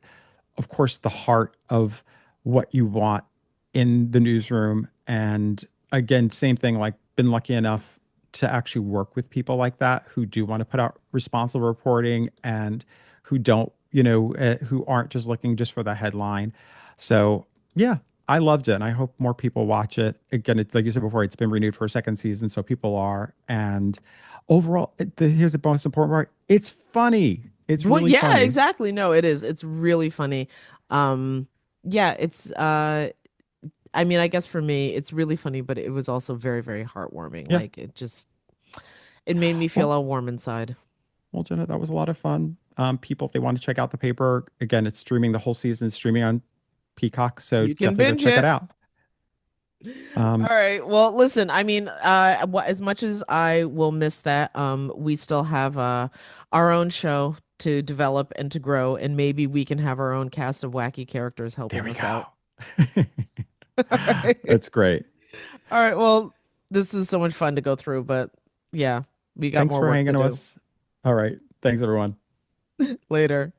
A: of course, the heart of what you want in the newsroom. And again, same thing, like, been lucky enough to actually work with people like that who do want to put out responsible reporting and who don't, who aren't just looking just for the headline. So, yeah, I loved it. And I hope more people watch it. Again, it's like you said before, it's been renewed for a second season. So people are. And overall, here's the most important part, it's funny. It's
B: Well,
A: really
B: yeah,
A: funny.
B: exactly. No, it is. It's really funny. Um, yeah, it's I mean, I guess for me, it's really funny, but it was also very, very heartwarming.
A: Yeah.
B: Like it made me feel
A: Well,
B: all warm inside.
A: Well, Jenna, that was a lot of fun. People, if they want to check out the paper, again, it's streaming the whole season, streaming on Peacock. So
B: You can
A: definitely go
B: binge
A: check it
B: it.
A: out.
B: All
A: Um,
B: right. Well, listen, I mean, as much as I will miss that, we still have our own show to develop and to grow, and maybe we can have our own cast of wacky characters
A: there
B: helping
A: we
B: us out.
A: go. It's great.
B: All right. Well, this was so much fun to go through, but yeah, we got
A: Thanks
B: more
A: for
B: work to
A: hanging with
B: do
A: us. All right. Thanks, everyone.
B: later.